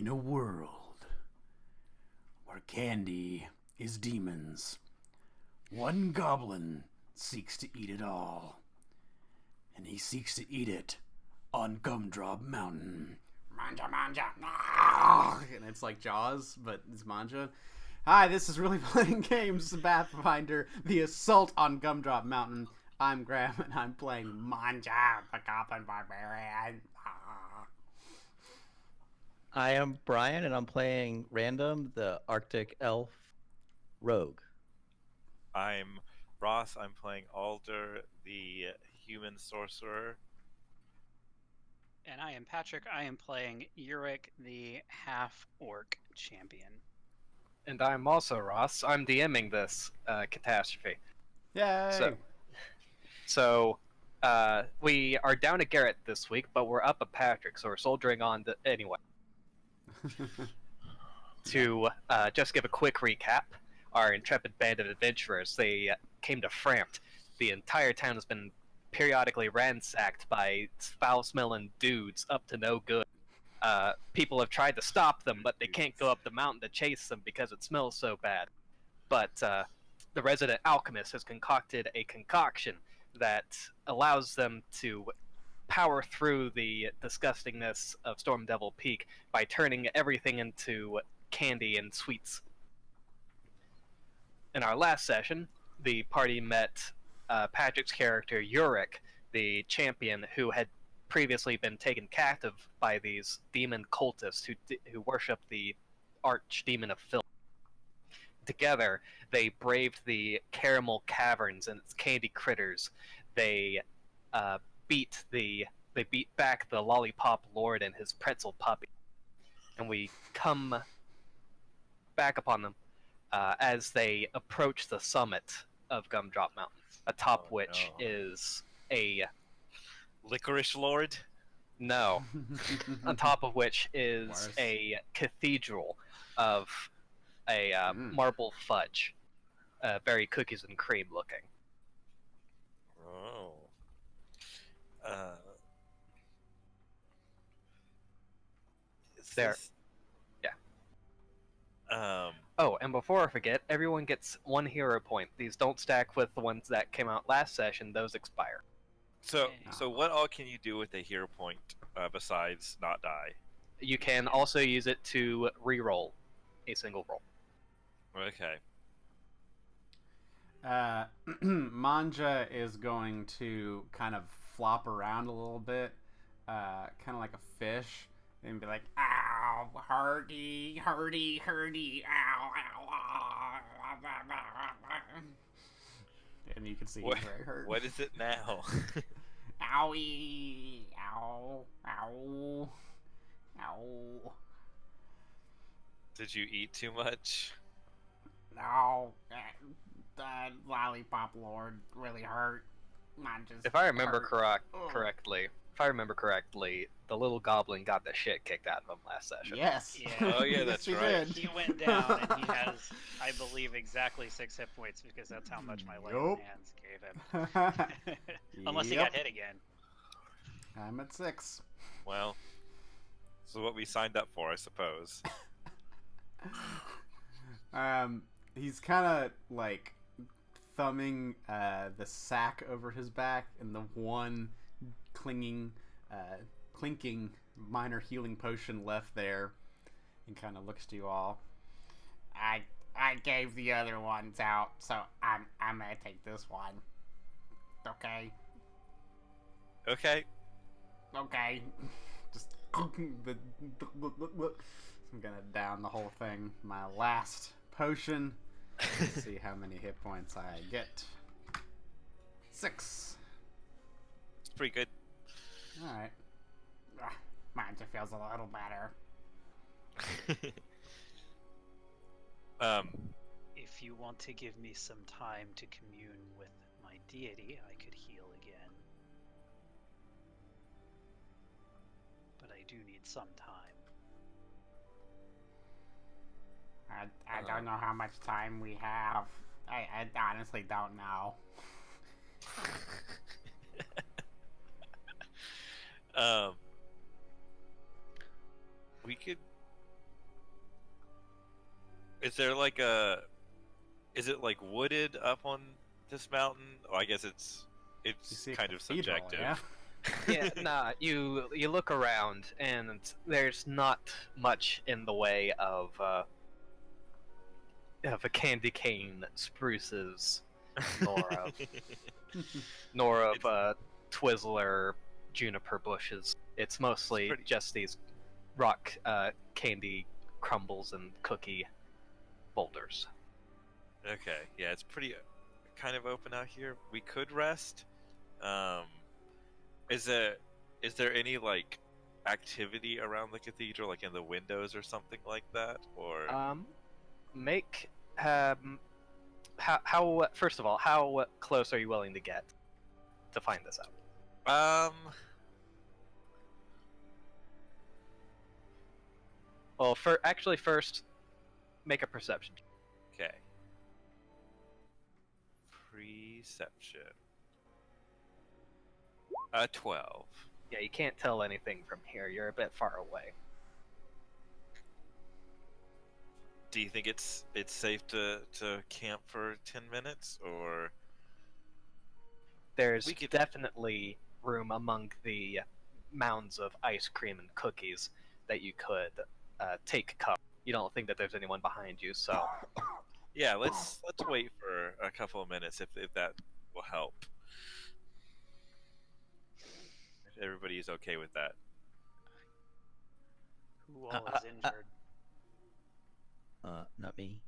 In a world where candy is demons, one goblin seeks to eat it all. And he seeks to eat it on Gumdrop Mountain. Manja, manja. And it's like Jaws, but it's manja. Hi, this is Really Playing Games, Pathfinder, the Assault on Gumdrop Mountain. I'm Graham, and I'm playing Manja, the Goblin Barbarian. I am Brian, and I'm playing Random, the Arctic Elf Rogue. I'm Ross. I'm playing Alder, the human sorcerer. And I am Patrick. I am playing Uric, the half-orc champion. And I'm also Ross. I'm DMing this catastrophe. Yay! So we are down to Garrett this week, but we're up a Patrick, so we're soldiering on anyway. To just give a quick recap, our intrepid band of adventurers, they came to Frampt. The entire town has been periodically ransacked by foul-smelling dudes up to no good. People have tried to stop them, but they can't go up the mountain to chase them because it smells so bad. But the resident alchemist has concocted a concoction that allows them to power through the disgustingness of Storm Devil Peak by turning everything into candy and sweets. In our last session, the party met Patrick's character, Uric, the champion who had previously been taken captive by these demon cultists who worship the archdemon of filth. Together, they braved the caramel caverns and its candy critters. They beat back the lollipop lord and his pretzel puppy, and we come back upon them as they approach the summit of Gumdrop Mountain, atop which is a Licorice Lord? no, on top of which is a cathedral of a marble fudge, very cookies and cream looking. Oh. Is There. this... Yeah. Um. Oh, and before I forget, everyone gets one hero point. These don't stack with the ones that came out last session. Those expire. So what all can you do with a hero point besides not die? You can also use it to re-roll a single roll. Okay. Manja is going to kind of flop around a little bit, kind of like a fish, and be like, "Ow, hurdy, hurdy, hurdy, ow, ow, ow." And you can see he's very hurt. What is it now? Owie, ow, ow, ow. Did you eat too much? No, the lollipop lord really hurt. Manja's If I remember hurt. correctly, the little goblin got the shit kicked out of him last session. Yes. Yeah. Oh yeah, that's Yes, he right. did. He went down, and he has, I believe, exactly 6 hit points because that's how much my leg and hands gave him. Unless he got hit again. I'm at 6. Well, this is what we signed up for, I suppose. He's kind of like thumbing the sack over his back and the one clinking minor healing potion left there, and kind of looks to you all. I gave the other ones out, so I'm gonna take this one. Okay. Okay. Okay. Just I'm gonna down the whole thing. My last potion. Let's see how many hit points I get. 6. It's pretty good. Alright. Mine just feels a little better. If you want to give me some time to commune with my deity, I could heal again. But I do need some time. I don't know how much time we have. I honestly don't know. We could Is there like a? Is it like wooded up on this mountain? Oh, I guess it's You see a kind of cathedral, subjective. yeah? Yeah, nah. You look around, and there's not much in the way of a candy cane spruces, nor of Twizzler juniper bushes. It's mostly pretty- just these rock candy crumbles and cookie boulders. Okay, yeah, it's pretty kind of open out here. We could rest. Is there any like activity around the cathedral, like in the windows or something like that, or? Make how first of all, how close are you willing to get to find this out? Well, first, make a perception. Okay. Perception. 12. Yeah, you can't tell anything from here. You're a bit far away. Do you think it's safe to camp for 10 minutes, or? There's We could- definitely room among the mounds of ice cream and cookies that you could take cover. You don't think that there's anyone behind you, so Yeah, let's wait for a couple of minutes if that will help. If everybody's okay with that. Who all is injured? Not me.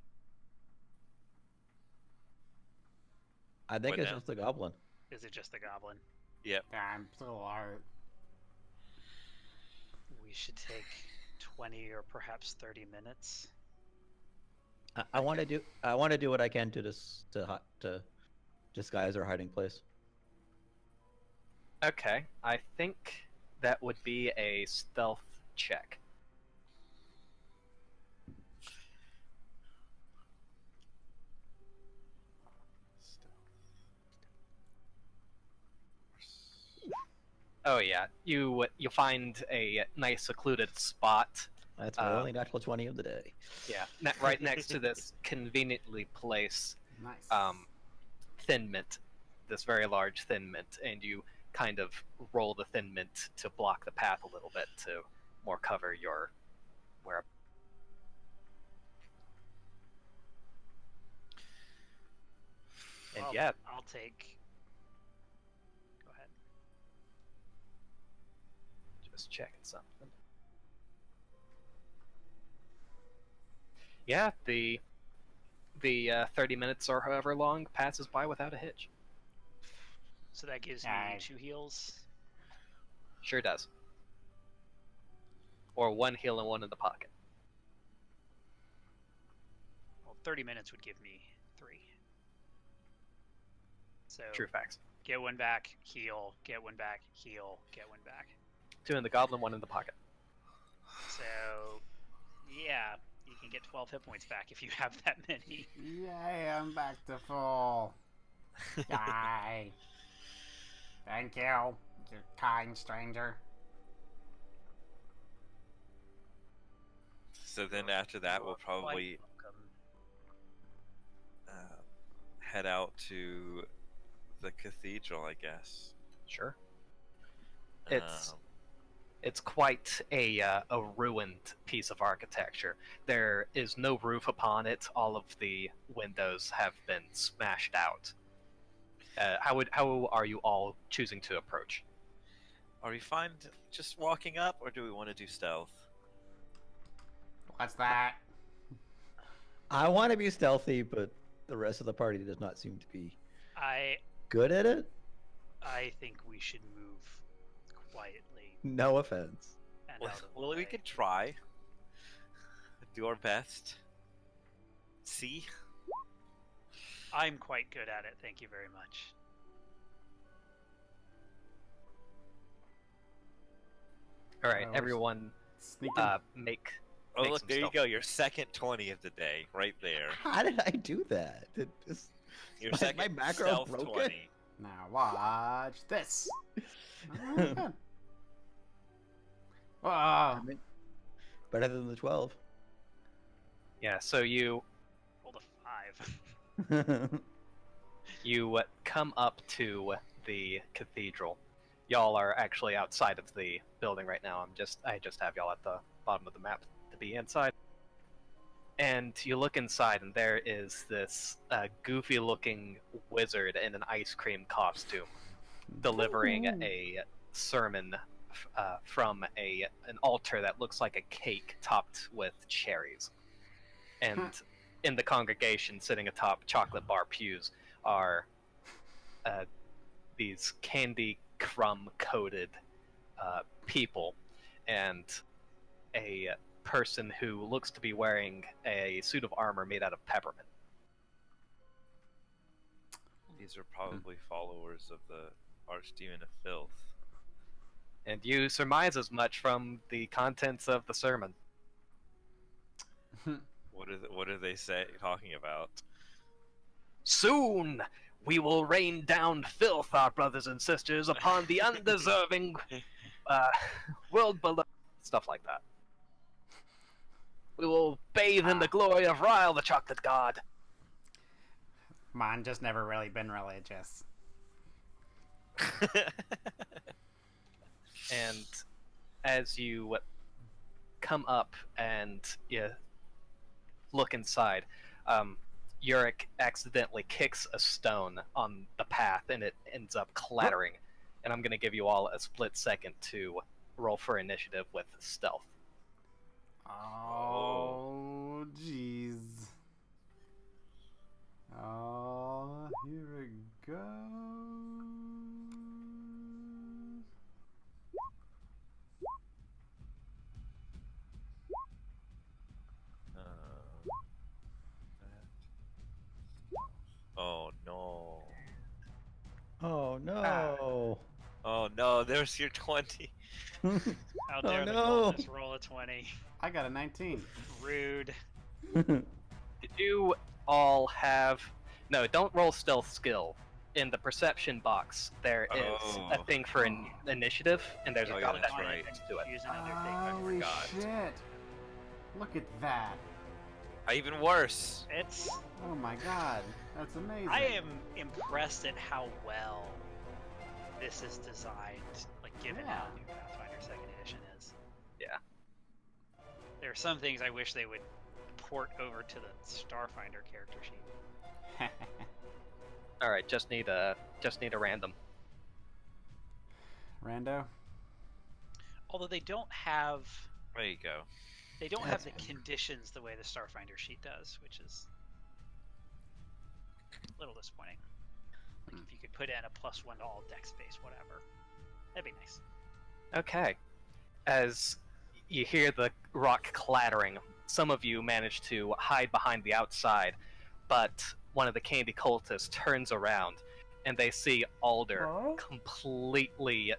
I think What it's now? just a goblin. Is it just the goblin? Yep. I'm still alright. We should take 20 or perhaps 30 minutes. I want to do what I can to to disguise our hiding place. okay. I think that would be a stealth check. Oh yeah, you find a nice secluded spot. That's my only natural 20 of the day. Yeah, right next to this conveniently placed Nice. thin mint, this very large thin mint, and you kind of roll the thin mint to block the path a little bit to more cover your where. And Well, yeah, I'll take. Go ahead. just checking something. Yeah, the 30 minutes or however long passes by without a hitch. So that gives me Aye. 2 heals. Sure does. Or 1 heal and 1 in the pocket. Well, 30 minutes would give me 3. So True facts. get 1 back, heal, get 1 back, heal, get 1 back. 2 in the goblin, 1 in the pocket. So, yeah, you can get 12 hit points back if you have that many. Yay, I'm back to full. Yay. Thank you, you kind stranger. So then after that, we'll Quite probably welcome. head out to the cathedral, I guess. Sure. It's quite a ruined piece of architecture. There is no roof upon it. All of the windows have been smashed out. How are you all choosing to approach? Are we fine just walking up, or do we want to do stealth? What's that? I want to be stealthy, but the rest of the party does not seem to be I good at it. think we should move quietly No offense. and Well, out of the well, we way. could try. Do our best. See? I'm quite good at it, thank you very much. All right, we're everyone, Sneaking. make. Oh, make look, some there you stealth. go. Your second 20 of the day, right there. How did I do that? Your My second macro stealth broken? 20. Now watch this. Oh, good. I mean, better than the 12. Yeah, so you Rolled a 5. come up to the cathedral. Y'all are actually outside of the building right now. I just have y'all at the bottom of the map to be inside. And you look inside, and there is this goofy-looking wizard in an ice cream costume, delivering a sermon from an altar that looks like a cake topped with cherries. And in the congregation, sitting atop chocolate bar pews, are these candy crumb-coated people, and a person who looks to be wearing a suit of armor made out of peppermint. These are probably followers of the Archdemon of Filth. And you surmise as much from the contents of the sermon. What are they talking about? Soon we will rain down filth, our brothers and sisters, upon the undeserving world below. Stuff like that. We will bathe in the glory of Ryle, the chocolate god. Mine just never really been religious. And as you come up and you look inside, Yurik accidentally kicks a stone on the path and it ends up clattering. And I'm going to give you all a split second to roll for initiative with stealth. Oh, jeez. Oh, here it goes. Oh no. Oh no! Oh no, there's your 20. How dare the no. cultists roll a 20. I got a 19. Rude. Did you all have... No, don't roll stealth skill. In the perception box, there is a thing for an initiative, and there's a yeah, dot that's that right. next to it. Use another thing. Holy forgot. shit. Look at that. Even worse. It's. Oh my god. That's amazing. I am impressed at how well this is designed, like given how new Pathfinder 2nd Edition is. Yeah. There are some things I wish they would port over to the Starfinder character sheet. All right, just need a random. Rando? Although they don't have There you go. the conditions the way the Starfinder sheet does, which is a little disappointing. Like if you could put in a +1 to all deck space, whatever, that'd be nice. Okay. As you hear the rock clattering, some of you manage to hide behind the outside, but one of the candy cultists turns around and they see Alder completely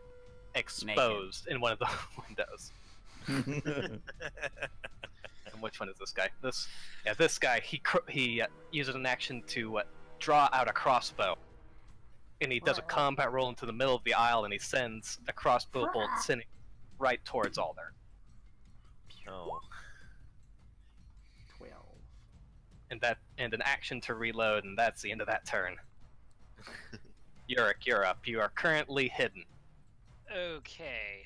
exposed in one of the windows. And which one is this guy? This guy. He uses an action to draw out a crossbow, and he does a combat roll into the middle of the aisle, and he sends a crossbow bolt sending right towards Alder. No. 12. And an action to reload, and that's the end of that turn. Yurik, you're up. You are currently hidden. Okay.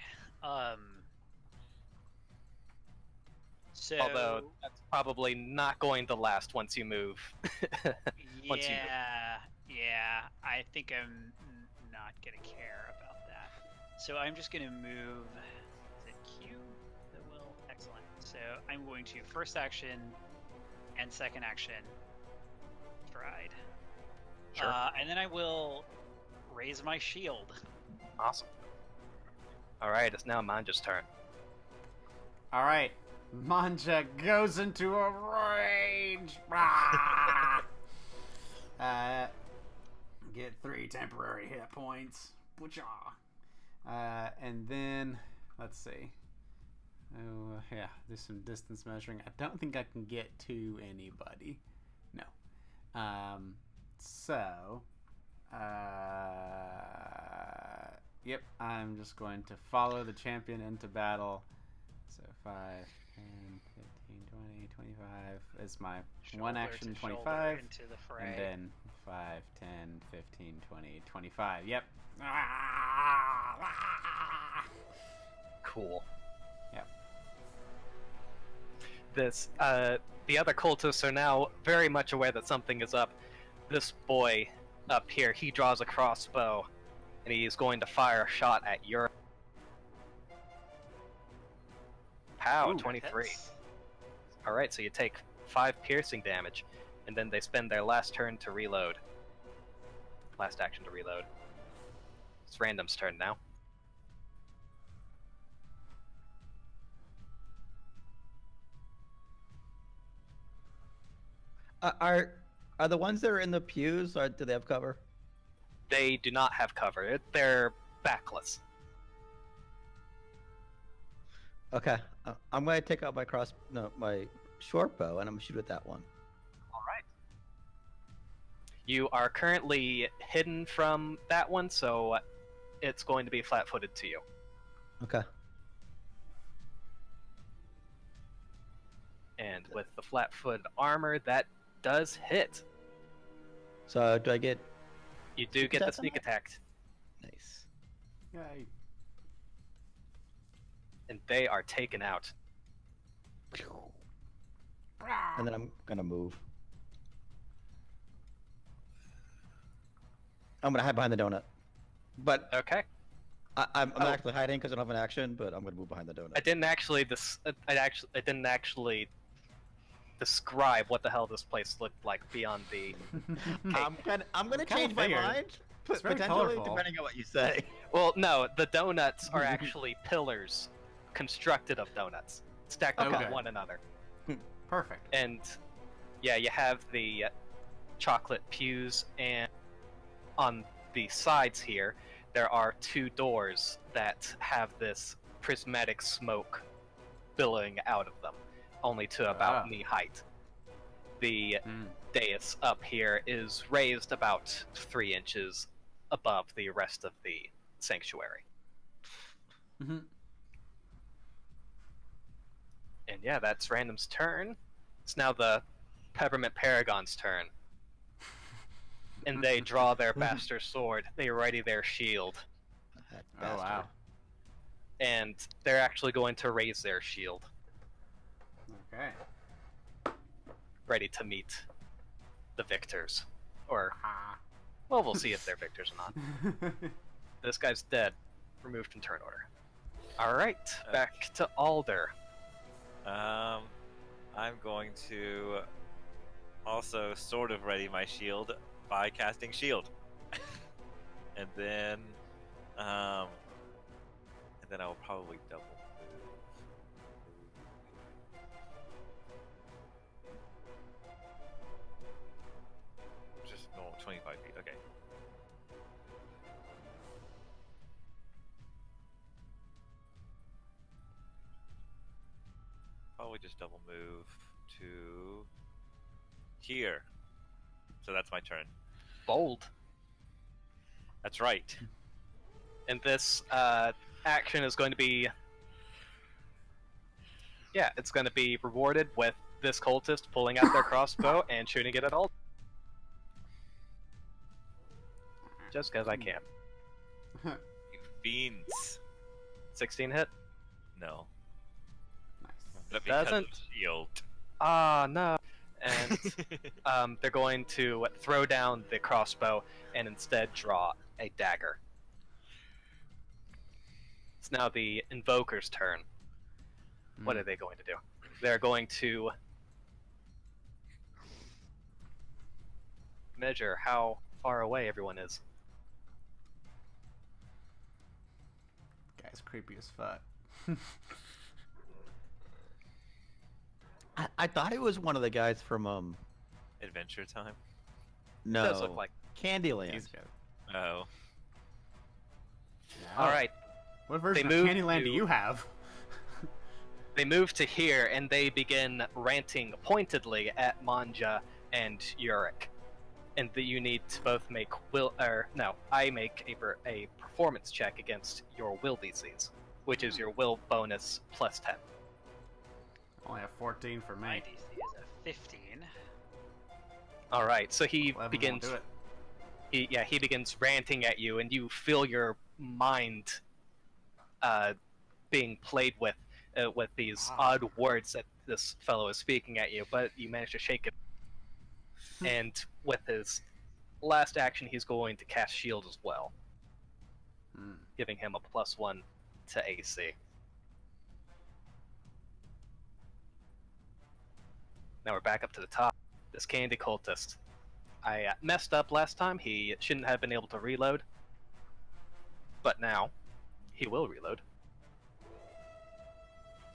So. Although that's probably not going to last once you move. Once you move. Yeah. I think I'm not gonna care about that. So I'm just gonna move. Is it Q? That will. Excellent. So I'm going to first action and second action stride. Sure. And then I will raise my shield. Awesome. Alright, it's now Manja's turn. Alright. Manja goes into a rage. Rah! Get 3 temporary hit points. Boocha. And then, let's see. Oh, yeah, there's some distance measuring. I don't think I can get to anybody. No. Yep, I'm just going to follow the champion into battle. So 5, 10, 15, 20, 25 is my Shoulder one to action, shoulder 25. into the fray. And then 5, 10, 15, 20, 25. Yep. Ah! Cool. Yep. This, the other cultists are now very much aware that something is up. This boy up here, he draws a crossbow, and he is going to fire a shot at your. Pow, Ooh, 23. hits. Alright, so you take 5 piercing damage, and then they spend their last turn to reload. Last action to reload. It's Random's turn now. Are the ones that are in the pews? Or do they have cover? They do not have cover. They're backless. Okay, I'm gonna take out my short bow, and I'm gonna shoot at that one. Alright. You are currently hidden from that one, so it's going to be flat-footed to you. Okay. And with the flat-footed armor, that does hit. So do I get? You do Sneak get the attack on sneak that? attack, Nice. Yay. and they are taken out. And then I'm gonna move. I'm gonna hide behind the donut. But Okay. I'm Oh. actually hiding because I don't have an action. But I'm gonna move behind the donut. I didn't actually describe what the hell this place looked like beyond the. I'm gonna Kinda change my figured. mind. It's very Potentially, colorful. depending on what you say. Well, no, the donuts are actually pillars constructed of donuts, stacked Okay. upon one another. Perfect. And yeah, you have the chocolate pews, and on the sides here, there are 2 doors that have this prismatic smoke billowing out of them, only to about Ah. knee height. The Mm. dais up here is raised about 3 inches above the rest of the sanctuary. Mm-hmm. And yeah, that's Random's turn. It's now the Peppermint Paragon's turn. And they draw their bastard sword. They ready their shield. That Oh wow. bastard. And they're actually going to raise their shield, Okay. ready to meet the victors. Or, Ah. well, we'll see if they're victors or not. This guy's dead. Removed from turn order. Alright, back to Alder. I'm going to also sort of ready my shield by casting shield, and then I will probably double move. Just normal 25 feet. Okay. Probably just double move to here. So that's my turn. Bold. That's right. And this action is going to be... Yeah, it's going to be rewarded with this cultist pulling out their crossbow and shooting it at Alder. Just because I can. You fiends. 16 hit? No. Nice. But because of Doesn't. shield. Ah, no. And they're going to throw down the crossbow and instead draw a dagger. It's now the Invoker's turn. What are they going to do? They're going to measure how far away everyone is. Guy's creepy as fuck. I thought it was one of the guys from Adventure time. no, Does look like. Candyland. He's good. Oh. All right, What version They of moved Candyland do to- you have? they move to here and they begin ranting pointedly at Manja and Yurik. And that you need to both make I make a performance check against your will DCs, which is your will bonus plus 10. Only a 14 for My me. DC is a 15. All right, so he 11 won't begins. do it. He begins ranting at you, and you feel your mind being played with these odd words that this fellow is speaking at you. But you manage to shake it, and with his last action, he's going to cast Shield as well, giving him a +1 to AC. Now we're back up to the top. This candy cultist. I messed up last time. He shouldn't have been able to reload. But now, he will reload.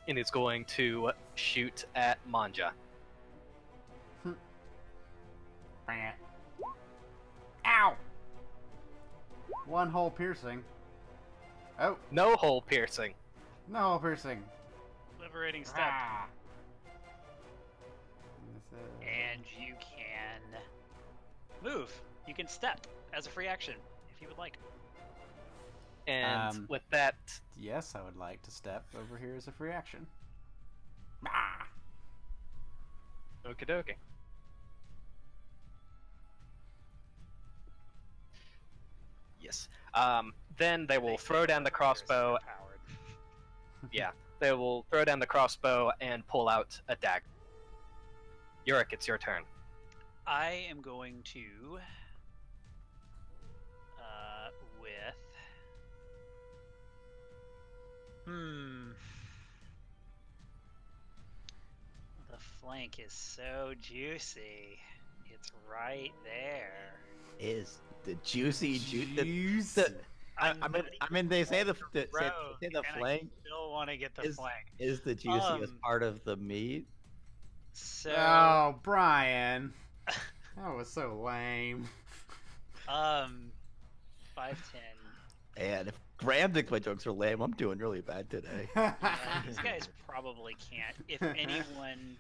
And he's going to shoot at Manja. Ow! One hole piercing. Oh, No hole piercing. no hole piercing. Liberating step. Ah. And you can move. You can step as a free action if you would like. And with that, Yes, I would like to step over here as a free action. Ah. okie dokie. Yes. Then they will throw down the crossbow. Yeah, they will throw down the crossbow and pull out a dagger. Yurik, it's your turn. I am going to with the flank is so juicy. It's right there. Is the juicy Juice. I mean, they say the say Rogue, the and I flank still want to get the is flank. is the juiciest Um, part of the meat. So Oh, Brian. That was so lame. 5'10". And if Graham thinks my jokes are lame, I'm doing really bad today. Yeah, these guys probably can't. If anyone,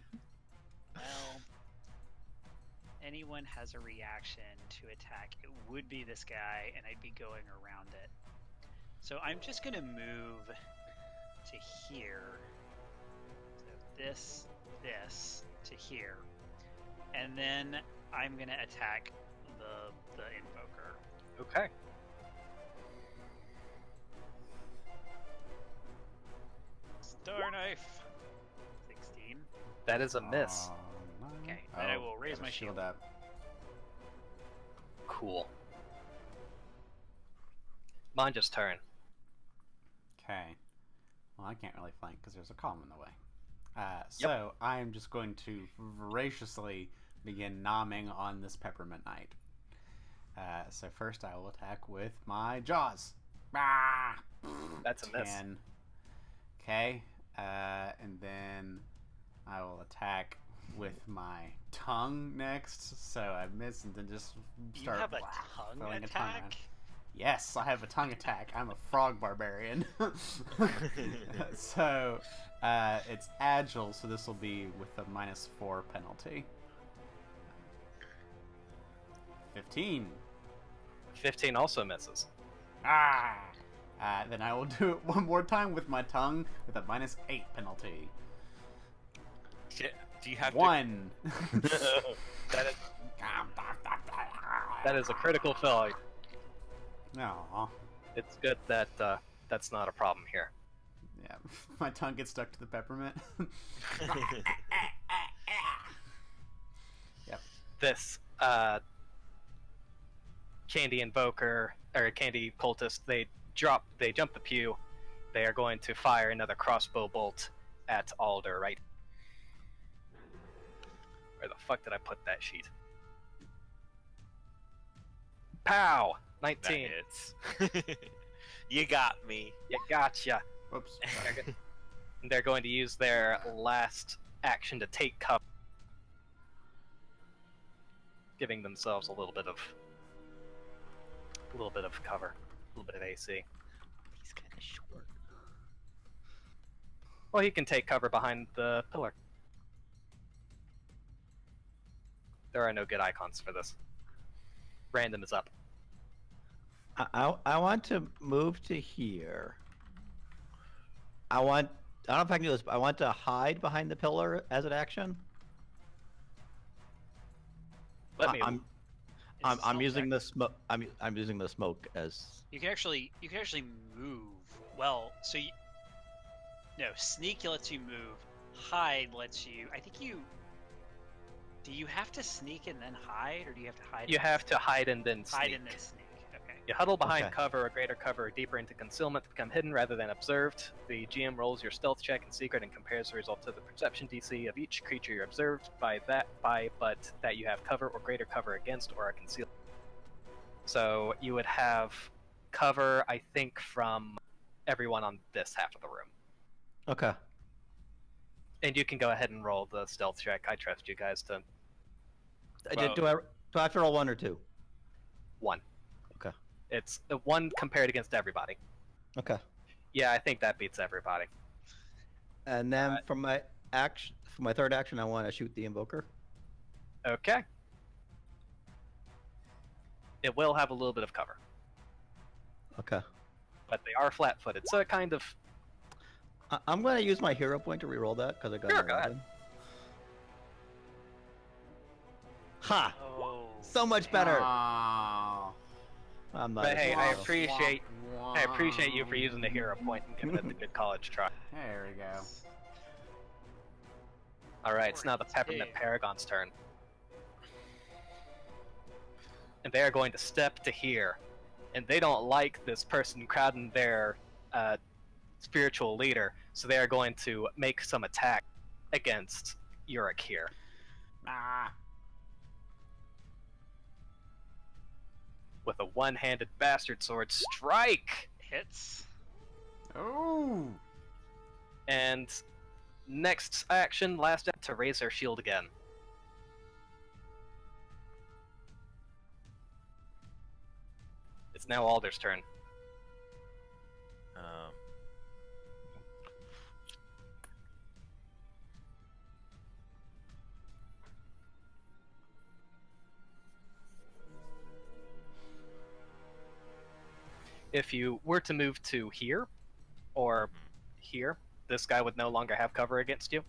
well, anyone has a reaction to attack, it would be this guy, and I'd be going around it. So I'm just gonna move to here. So this to here, and then I'm gonna attack the invoker. Okay. Star knife. 16. That is a miss. Okay, then I will raise my shield up. Cool. Manja's turn. Okay. Well, I can't really flank because there's a column in the way. So I am just going to voraciously begin nomming on this peppermint knight. So first I will attack with my jaws. Ah! That's a miss. 10. Okay. And then I will attack with my tongue next. So I miss and then just start You have a throwing tongue a tongue attack? around. Yes, I have a tongue attack. I'm a frog barbarian. So it's agile, so this will be with a -4 penalty. 15. 15 also misses. Ah! Then I will do it one more time with my tongue with a -8 penalty. Do you have 1. That is a critical failure. Aw. It's good that that's not a problem here. Yeah, my tongue gets stuck to the peppermint. Yep. This candy invoker or candy cultist, they jump the pew. They are going to fire another crossbow bolt at Alder, right? Where the fuck did I put that sheet? Pow! 19. That hits. You got me. You gotcha. Whoops. They're going to use their last action to take cover, giving themselves a little bit of cover, a little bit of AC. He's kind of short. Well, he can take cover behind the pillar. There are no good icons for this. Random is up. I want to move to here. I want I don't know if I can do this. But I want to hide behind the pillar as an action. Let me. I'm It's I'm stealth using check. the smoke. I'm using the smoke as. You can actually move. Well, so you no sneak lets you move. Hide lets you. I think you. Do you have to sneak and then hide, or do you have to hide? You and have to hide and then hide sneak. and then sneak. Okay. You huddle behind Okay. cover or greater cover or deeper into concealment to become hidden rather than observed. The GM rolls your stealth check in secret and compares the result to the perception DC of each creature you're observed but that you have cover or greater cover against or are concealed. So you would have cover, I think, from everyone on this half of the room. Okay. And you can go ahead and roll the stealth check. I trust you guys to Well- Do I have to roll 1 or 2? 1. Okay. It's 1 compared against everybody. Okay. Yeah, I think that beats everybody. And then for my third action, I want to shoot the invoker. Okay. It will have a little bit of cover, Okay. but they are flat-footed, so it kind of... I'm going to use my hero point to reroll that because I got Sure, an go ahead. 11. Ha! Oh. So much better. Oh. I'm not. But a hey, hero. I appreciate you for using the hero point and giving it the good college try. There we go. Alright, it's now the Peppermint Paragon's turn. And they are going to step to here. And they don't like this person crowding their spiritual leader, so they are going to make some attack against Yurik here. Ah. With a one-handed bastard sword strike! Hits. Oh. And next action, last step, to raise their shield again. It's now Alder's turn. Um, If you were to move to here, or here, this guy would no longer have cover against you.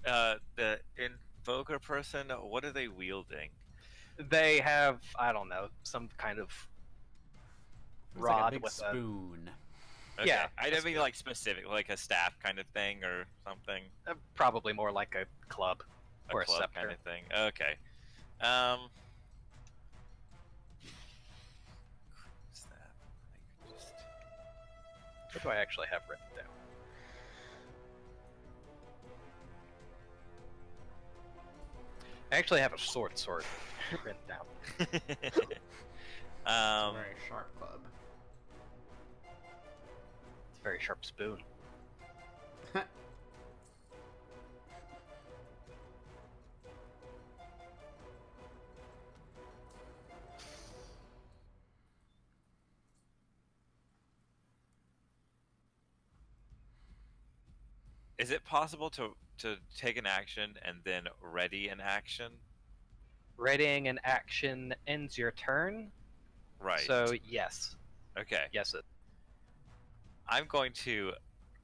the invoker person, what are they wielding? They have, I don't know, some kind of It's like a rod big with spoon. Okay. Yeah, I that's don't mean good. like specific, like a staff kind of thing or something. probably more like a club or a Club scepter. kind of thing. Okay. What's that? I could just... What do I actually have written down? I actually have a sword written down. It's a um, very sharp club. It's a very sharp spoon. is it possible to take an action and then ready an action? Readying an action ends your turn. Right. So yes, Okay. yes. I'm going to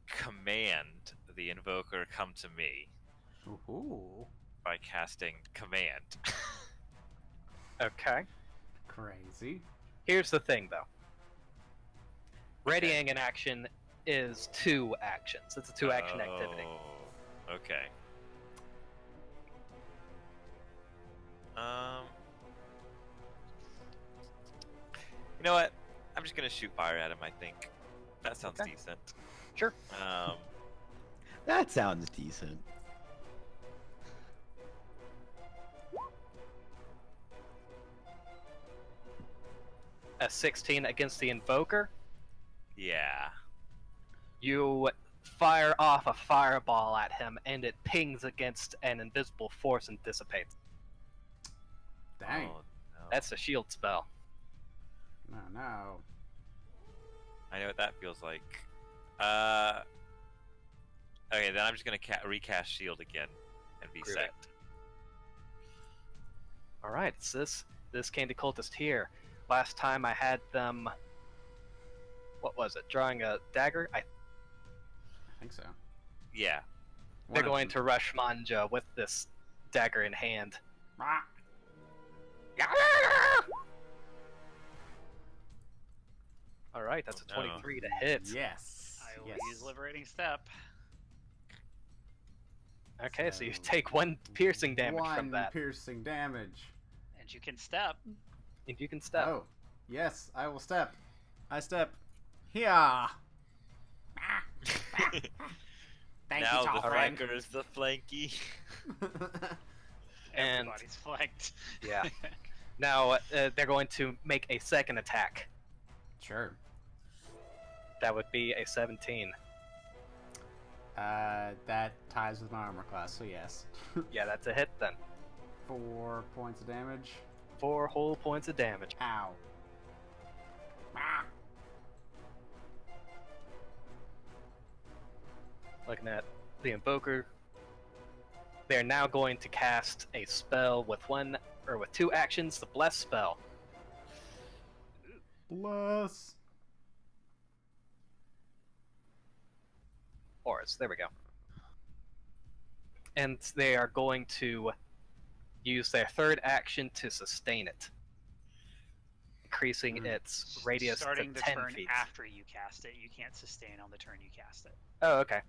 command the invoker come to me Ooh. by casting command. Okay. Crazy. Here's the thing, though. Readying an action is 2 actions. It's a 2-action activity. Oh, okay. You know what? I'm just gonna shoot fire at him. I think that sounds Okay. decent. Sure. That sounds decent. A 16 against the invoker. Yeah. You fire off a fireball at him, and it pings against an invisible force and dissipates. Dang. Oh, no. That's a shield spell. No, no. I know what that feels like. Okay, then I'm just gonna recast shield again and be Groovy. set. All right, it's this candy cultist here. Last time I had them. What was it? Drawing a dagger. think so. Yeah. They're going to rush Manja with this dagger in hand. Ah. All right, that's a Oh, no. 23 to hit. Yes. I will yes. use liberating step. Okay, so you take 1 piercing damage from that. 1 piercing damage. And you can step. And you can step. Oh, yes, I will step. I step. Here. Thank Now you, the tall friend. flanker is the flanky. And- Everybody's flanked. Yeah. Now they're going to make a second attack. Sure. That would be a 17. That ties with my armor class, so yes. Yeah, that's a hit then. 4 points of damage. 4 whole points of damage. Ow. Ah. Looking at the Invoker. They're now going to cast a spell with 2 actions, the Bless spell. Bless. Auras, there we go. And they are going to use their 3rd action to sustain it, increasing its radius Starting to the 10 turn feet. after you cast it, you can't sustain on the turn you cast it. Oh, okay.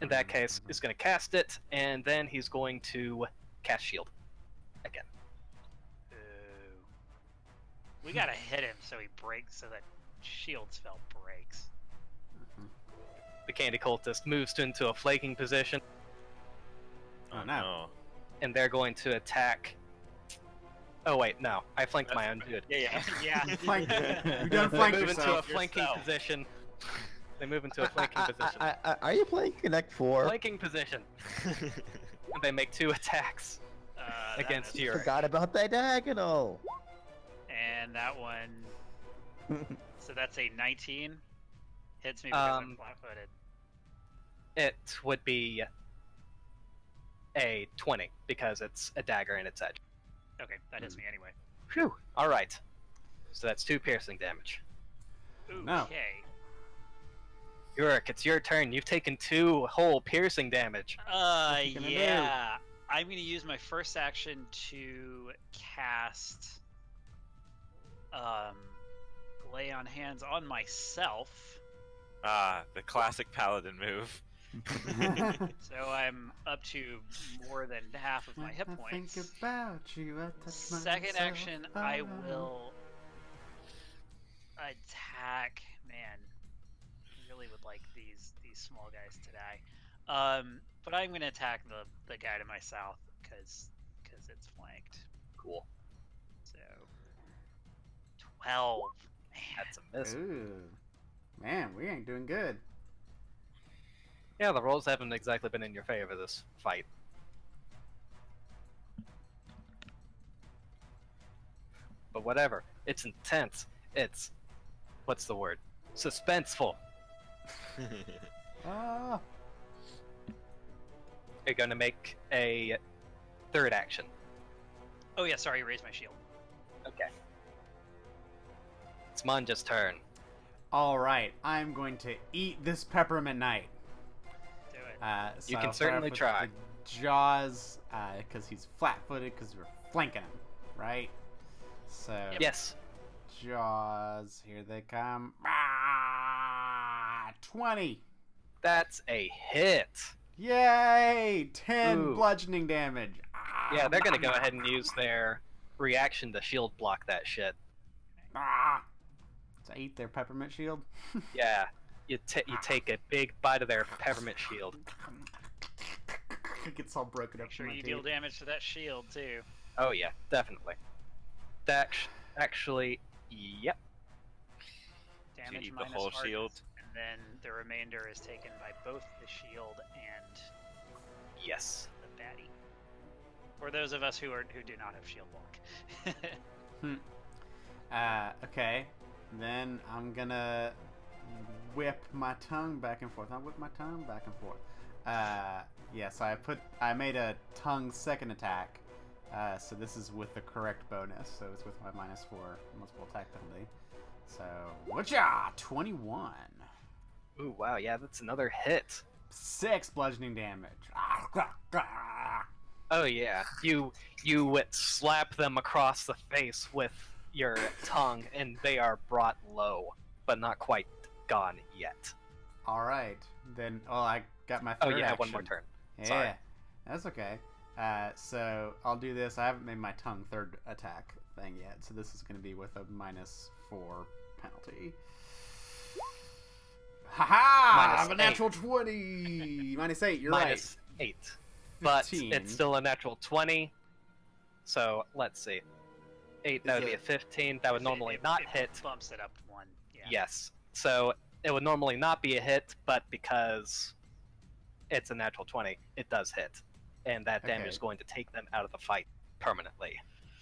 In that case, he's going to cast it, and then he's going to cast Shield again. Ooh. We gotta hit him so he breaks, so that shield spell breaks. The Candy Cultist moves into a flanking position, Oh, no. and they're going to attack. Oh wait, no, I flanked my own dude. Yeah. Yeah. Flank. You done They flanked move into a yourself. flanking position. They move into a flanking position. Are you playing Connect 4? Flanking position. And they make 2 attacks That against is- you. Forgot about that diagonal. And that one, so that's a 19. Hits me because I'm flat-footed. It would be a 20 because it's a dagger in its edge. Okay, that hits me anyway. Phew. All right. So that's 2 piercing damage. Okay. No. Yurik, it's your turn. You've taken 2 whole piercing damage. you gonna do? Yeah. I'm gonna use my first action to cast lay on hands on myself. Ah, the classic paladin move. So I'm up to more than half of my hit I points. think about you. I touch Second myself. action, I will attack. Man, I really would like these small guys to die. But I'm gonna attack the guy to my south because it's flanked. Cool. So 12. Man. That's a miss. Ooh. Man, we ain't doing good. Yeah, the rolls haven't exactly been in your favor this fight. But whatever. It's intense. It's... what's the word? Suspenseful. Ah. You're gonna make a 3rd action. Oh yeah, sorry, raise my shield. Okay. It's Manja's turn. All right, I'm going to eat this peppermint knight. Do it. So You can I'll start certainly off with try. the jaws, because he's flat-footed, because we're flanking him, right? So Yes. jaws, here they come. Ah, 20. That's a hit. Yay! 10 Ooh. bludgeoning damage. Ah, Yeah, they're gonna go ahead and use their reaction to shield block that shit. Ah. So I eat their peppermint shield. Yeah. You take a big bite of their peppermint shield. It gets all broken up. Make sure from my you deal teeth. damage to that shield too. Oh yeah, definitely. That actually, yep. Damage eat the minus whole hardness, shield? and then the remainder is taken by both the shield and Yes. the baddie. For those of us who do not have shield block. Okay. Then I'm gonna whip my tongue back and forth. I'll whip my tongue back and forth. Yeah, so I made a tongue second attack. So this is with the correct bonus. So it's with my -4 multiple attack penalty. So, whatcha? 21. Ooh, wow, yeah, that's another hit. 6 bludgeoning damage. Oh yeah, you slap them across the face with your tongue, and they are brought low, but not quite gone yet. All right, then. Oh, I got my Oh, third you have one action. more turn. Yeah, Sorry. that's okay. So I'll do this. I haven't made my tongue third attack thing yet, so this is going to be with a -4 penalty. Haha! I have a natural 20. -8. You're Minus 8, but 15. it's still a natural 20. So let's see, 8. That would be a 15. That would normally not hit. Bumps it up 1. Yeah. Yes. So it would normally not be a hit, but because it's a natural 20, it does hit. And that damage Okay. is going to take them out of the fight permanently.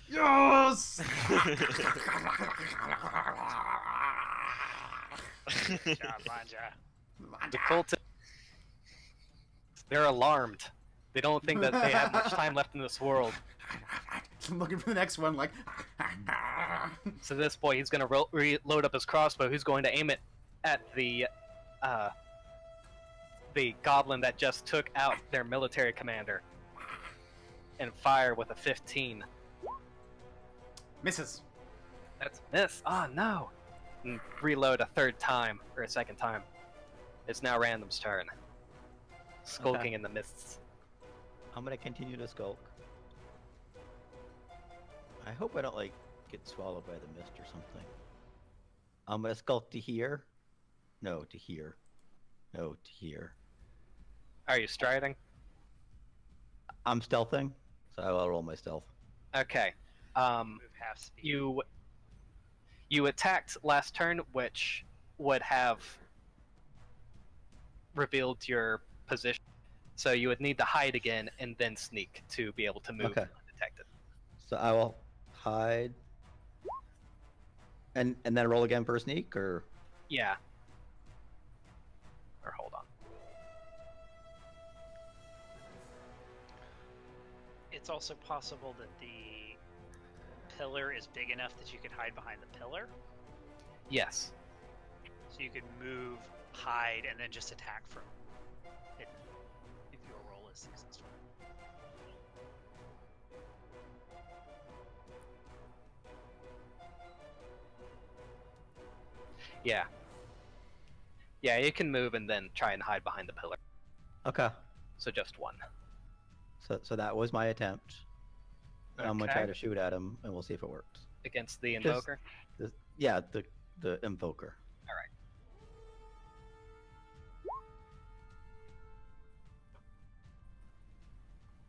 Yes! Good job, Manja. The cultists, they're alarmed. They don't think that they have much time left in this world. I'm looking for the next one, like. So this boy, he's going to reload up his crossbow. Who's going to aim it at the goblin that just took out their military commander, and fire with a 15. Misses. That's a miss. Oh no! And reload a third time, or a second time. It's now Random's turn. Skulking Okay. in the mists. I'm gonna continue to skulk. I hope I don't like get swallowed by the mist or something. I'm gonna skulk to here. No, to here. No, to here. Are you striding? I'm stealthing, so I'll roll my stealth. Okay. Move half speed. You attacked last turn, which would have revealed your position. So you would need to hide again and then sneak to be able to move Okay. undetected. So I will hide. And then roll again for a sneak, or Yeah. Or hold on. It's also possible that the pillar is big enough that you could hide behind the pillar. Yes. So you could move, hide, and then just attack from hidden if your roll is successful. Yeah. Yeah, you can move and then try and hide behind the pillar. okay. So just one. So that was my attempt. I'm gonna try Okay. to shoot at him, and we'll see if it works. Against the Just- invoker. Yeah, the invoker.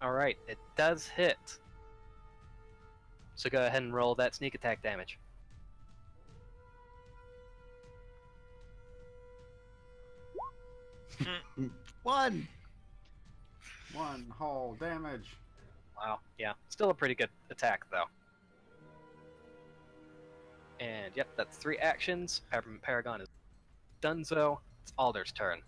Alright, it does hit. So go ahead and roll that sneak attack damage. One. 1 whole damage. Wow, yeah. Still a pretty good attack, though. And yep, that's 3 actions. Peppermint Paragon is donezo. It's Alder's turn.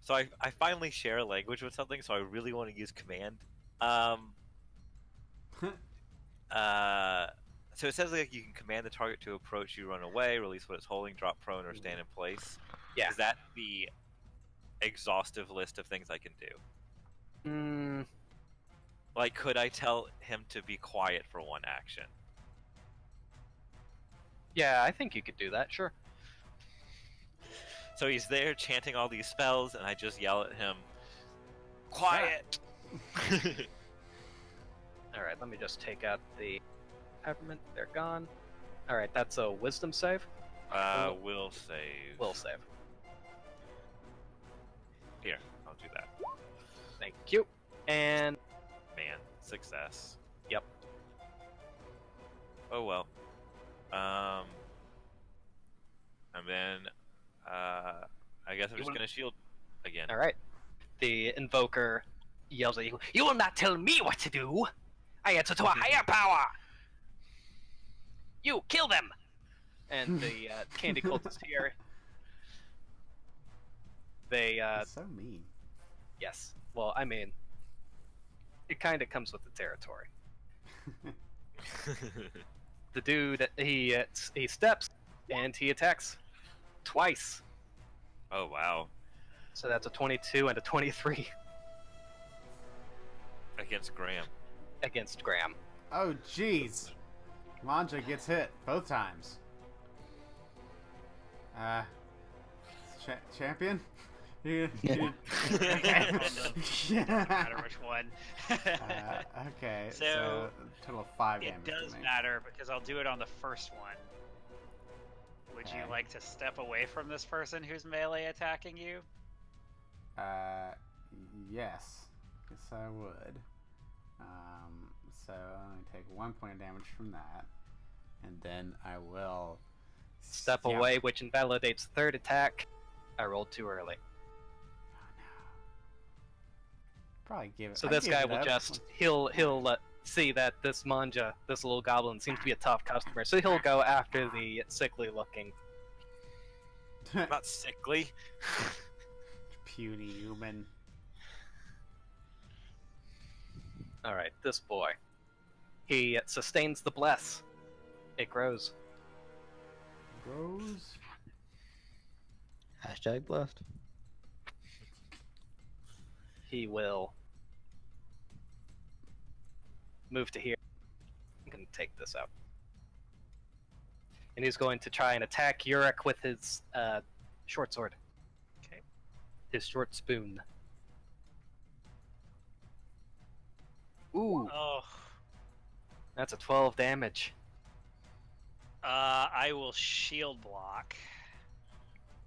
So I finally share a language with something, so I really want to use command. So it says like you can command the target to approach you, run away, release what it's holding, drop prone, or stand in place. Yeah. Is that the exhaustive list of things I can do? Mm, Like, could I tell him to be quiet for one action? yeah, I think you could do that, sure. So he's there chanting all these spells, and I just yell at him, "Quiet!" Alright, let me just take out the peppermint. They're gone. Alright, that's a wisdom save. Will save. Will save. Here, I'll do that. Thank you. And Man, success. Yep. Oh well. And then, I guess I'm just gonna shield again. alright. The invoker yells at you, "You will not tell me what to do! I answer to a higher power! You, kill them!" And the candy cultists here, they, That's so mean. yes. Well, I mean, it kind of comes with the territory. The dude, he steps, and he attacks twice. Oh wow. So that's a 22 and a 23 Against Graham. against Graham. Oh, jeez. Manja gets hit both times. Champion? Okay. Doesn't matter which one. Okay, So, so total of 5 damage. It does to me. matter because I'll do it on the first one. Would you Okay. like to step away from this person who's melee attacking you? Yes. Guess I would. So I only take 1 point of damage from that. And then I will... Step Yeah. away, which invalidates third attack. I rolled too early. Oh, no. Probably give it... So I'd this give guy it will up. just... He'll see that this Manja, this little goblin, seems to be a tough customer. So he'll go after the sickly looking. Not sickly. Puny human. Alright, this boy. He sustains the bless. It grows. Rose? Hashtag blessed. He will move to here. I'm going to take this out. And he's going to try and attack Yurik with his short sword. Okay. His short spoon. Ooh, Oh. that's a 12 damage. I will shield block,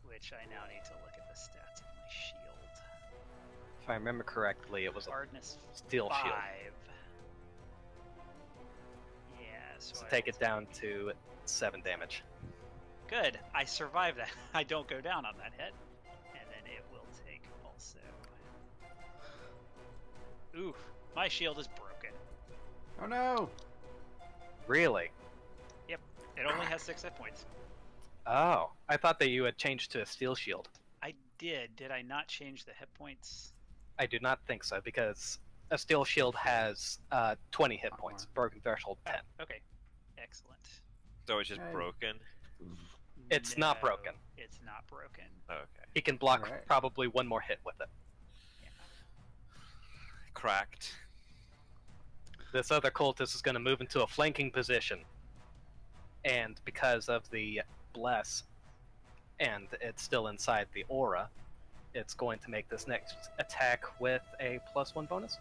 which I now need to look at the stats of my shield. If I remember correctly, it was a Hardness steel 5. shield. Yeah, so So I take will it down to 7 damage. Good. I survived that. I don't go down on that hit. And then it will take also. Ooh, my shield is broken. Oh no! Really? It only has 6 hit points. Oh, I thought that you had changed to a steel shield. I did. Did I not change the hit points? I do not think so, because a steel shield has 20 hit points, broken threshold 10. Okay. Excellent. So it's just Hey. broken. It's not No, broken. It's not broken. Okay. He can block Alright. probably one more hit with it. Cracked. This other cultist is going to move into a flanking position. And because of the bless, and it's still inside the aura, it's going to make this next attack with a +1 bonus.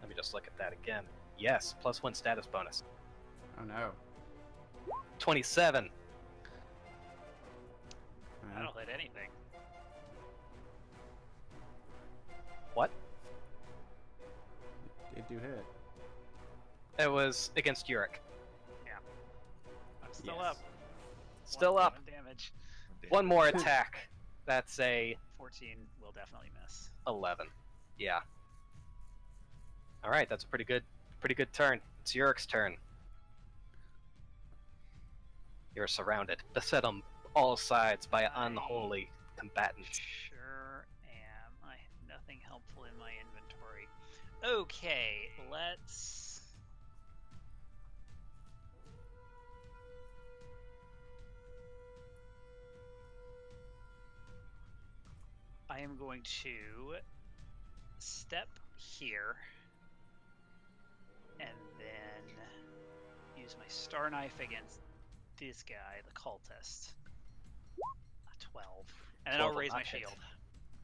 Let me just look at that again. Yes, +1 status bonus. Oh no. 27. That'll hit anything. What? It do hit. It was against Yurik. I'm still Yes. up. Still One up. point of damage. One more attack. That's a 14 will definitely miss. 11. Yeah. All right, that's a pretty good turn. It's Yurik's turn. You're surrounded, beset on all sides by unholy combatants. Sure am. I have nothing helpful in my inventory. Okay, let's. I am going to step here and then use my star knife against this guy, the cultist. A 12. And then 12 I'll will raise my not hit. shield.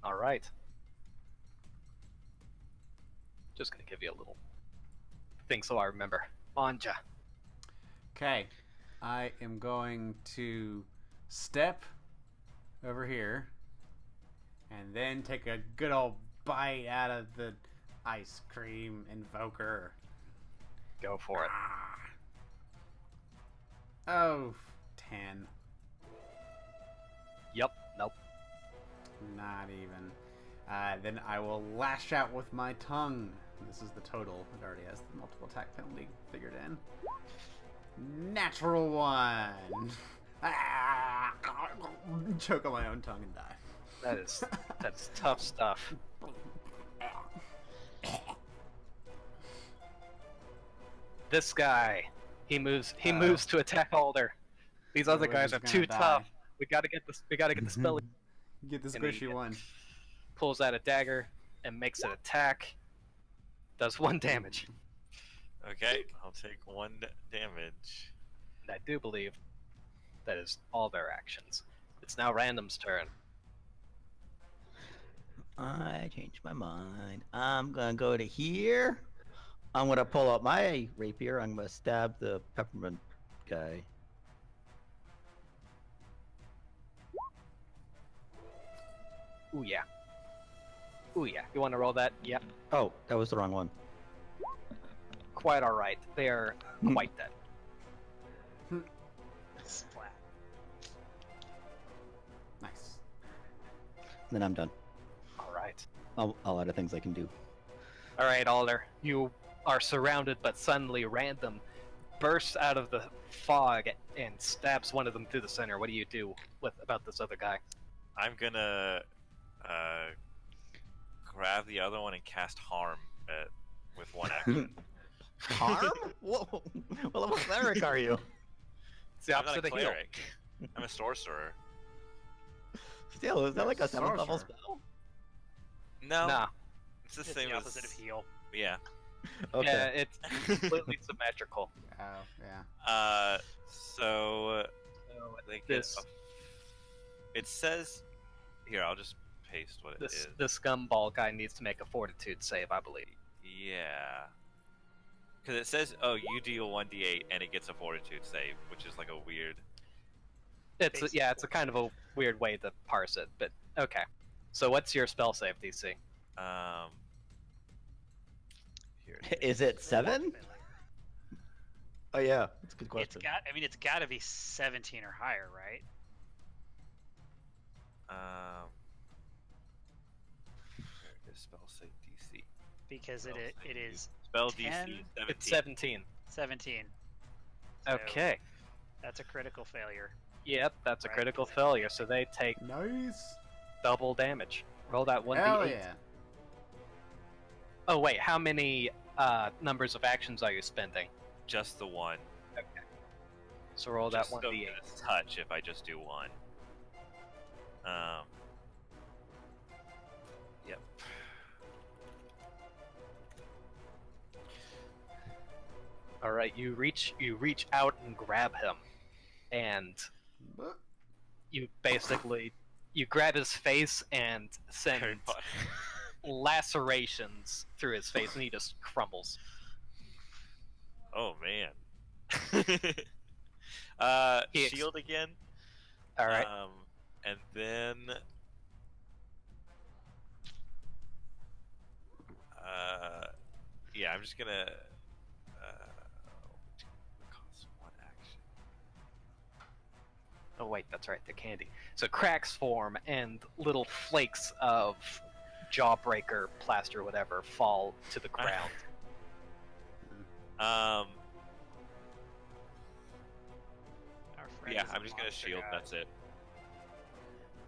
All right. Just gonna give you a little thing so I remember. Manja. Okay. I am going to step over here and then take a good old bite out of the ice cream invoker. Go for it. Oh, 10. Yep. Nope. Not even. Then I will lash out with my tongue. This is the total. It already has the multiple attack penalty figured in. Natural 1. Choke on my own tongue and die. That's tough stuff. This guy, he moves to attack Alder These other We're guys just are gonna too die. tough. We gotta get this. We gotta get the spell. Get the And he- squishy one. Pulls out a dagger and makes an attack. Does 1 damage. Okay, I'll take 1 damage. And I do believe that is all their actions. It's now Random's turn. I changed my mind. I'm gonna go to here. I'm gonna pull out my rapier. I'm gonna stab the peppermint guy. Ooh yeah. Ooh yeah. You want to roll that? Yep. Oh, that was the wrong one. Quite all right. They are quite dead. Splat. Nice. Then I'm done. All right. All other things I can do. All right, Alder. You are surrounded, but suddenly Random bursts out of the fog and stabs one of them through the center. What do you do about this other guy? I'm gonna grab the other one and cast harm with 1 action. Harm? Whoa! What level cleric are you? It's the I'm not opposite a of heal. cleric. I'm a sorcerer. Still, is that like a 7th level Sorcerer. spell? No, Nah. it's the It's same the opposite as of heal. yeah. Yeah, it's completely symmetrical. Oh, yeah. So So they get this it says here. I'll just paste what it this is. this scumball guy needs to make a fortitude save, I believe. Yeah. Because it says, oh, you deal 1d8 and it gets a fortitude save, which is like a weird. It's it's a kind of a weird way to parse it, but okay. So what's your spell save DC? Here. Is it 7? Oh yeah, that's a good It's question. got. I mean, it's got to be 17 or higher, right? Where is spell save DC? Because Spell it save is Spell 10? DC 17. It's 17. 17. So Okay. That's a critical failure. Yep, that's a Right. critical failure, so they take Nice. double damage. Roll that 1d8. Hell yeah. Oh wait, how many numbers of actions are you spending? Just the one. Okay. So roll that Just don't 1d8. get a touch if I just do one. Yep. All right, you reach out and grab him, and But you basically grab his face and send Harry Potter. lacerations through his face, and he just crumbles. Oh man. He ex- Shield again. All right. And then. Yeah, I'm just gonna. Cost 1 action. Oh wait, that's right, the candy. So cracks form and little flakes of jawbreaker plaster, whatever, fall to the ground. Our friend Yeah, is a I'm just gonna monster shield. guy. That's it.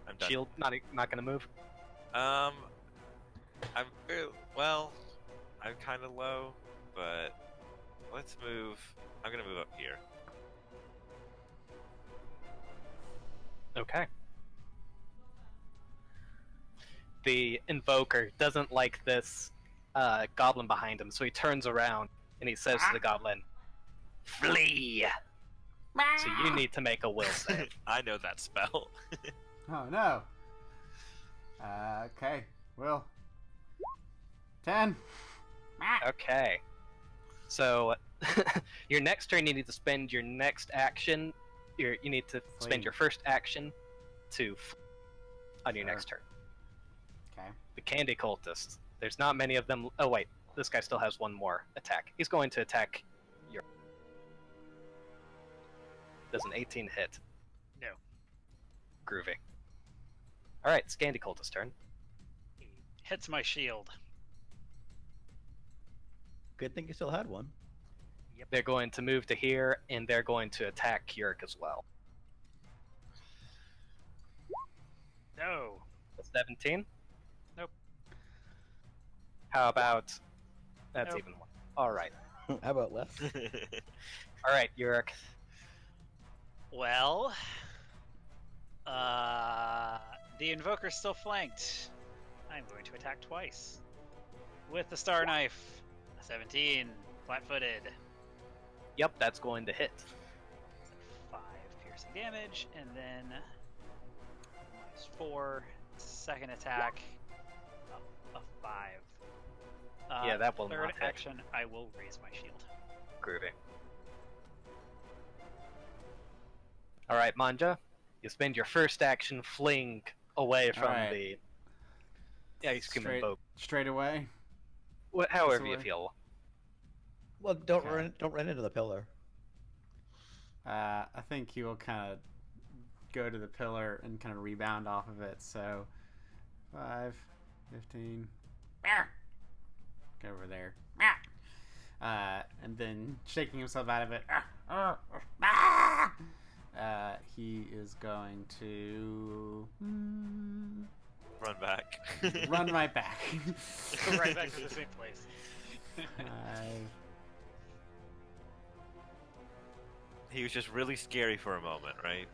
I'm done. Shield not gonna move. I'm very well. I'm kind of low, but let's move. I'm gonna move up here. Okay. The invoker doesn't like this goblin behind him, so he turns around and he says to the goblin, "Flee!" So you need to make a will save. I know that spell. oh no. Okay. Well. 10. Okay. So your next turn, you need to spend your next action. You need to spend Flee. your first action to on your Sure. next turn. Okay. The candy cultists. There's not many of them. Oh wait, this guy still has one more attack. He's going to attack your. Does an 18 hit? No. Groovy. All right, it's candy cultist turn. He hits my shield. Good thing you still had one. They're going to move to here, and they're going to attack Keurig as well. No. 17? Nope. How about... That's Nope. even one. All right. How about less? All right, Yurik. Well, the Invoker's still flanked. I'm going to attack twice with the Star Knife. 17, flat-footed. Yep, that's going to hit. So 5 piercing damage, and then minus 4. Second attack, a 5. Yeah, that will third not hit. action, I will raise my shield. Groovy. Alright, Manja. You spend your first action fleeing away from Alright. the ice cream and boat. Straight away. However you away. feel. Well, don't Okay. run into the pillar. I think he will kind of go to the pillar and kind of rebound off of it. So 5, 15. Go over there. And then shaking himself out of it. He is going to Run back. run right back. Go right back to the same place. 5. He was just really scary for a moment, right?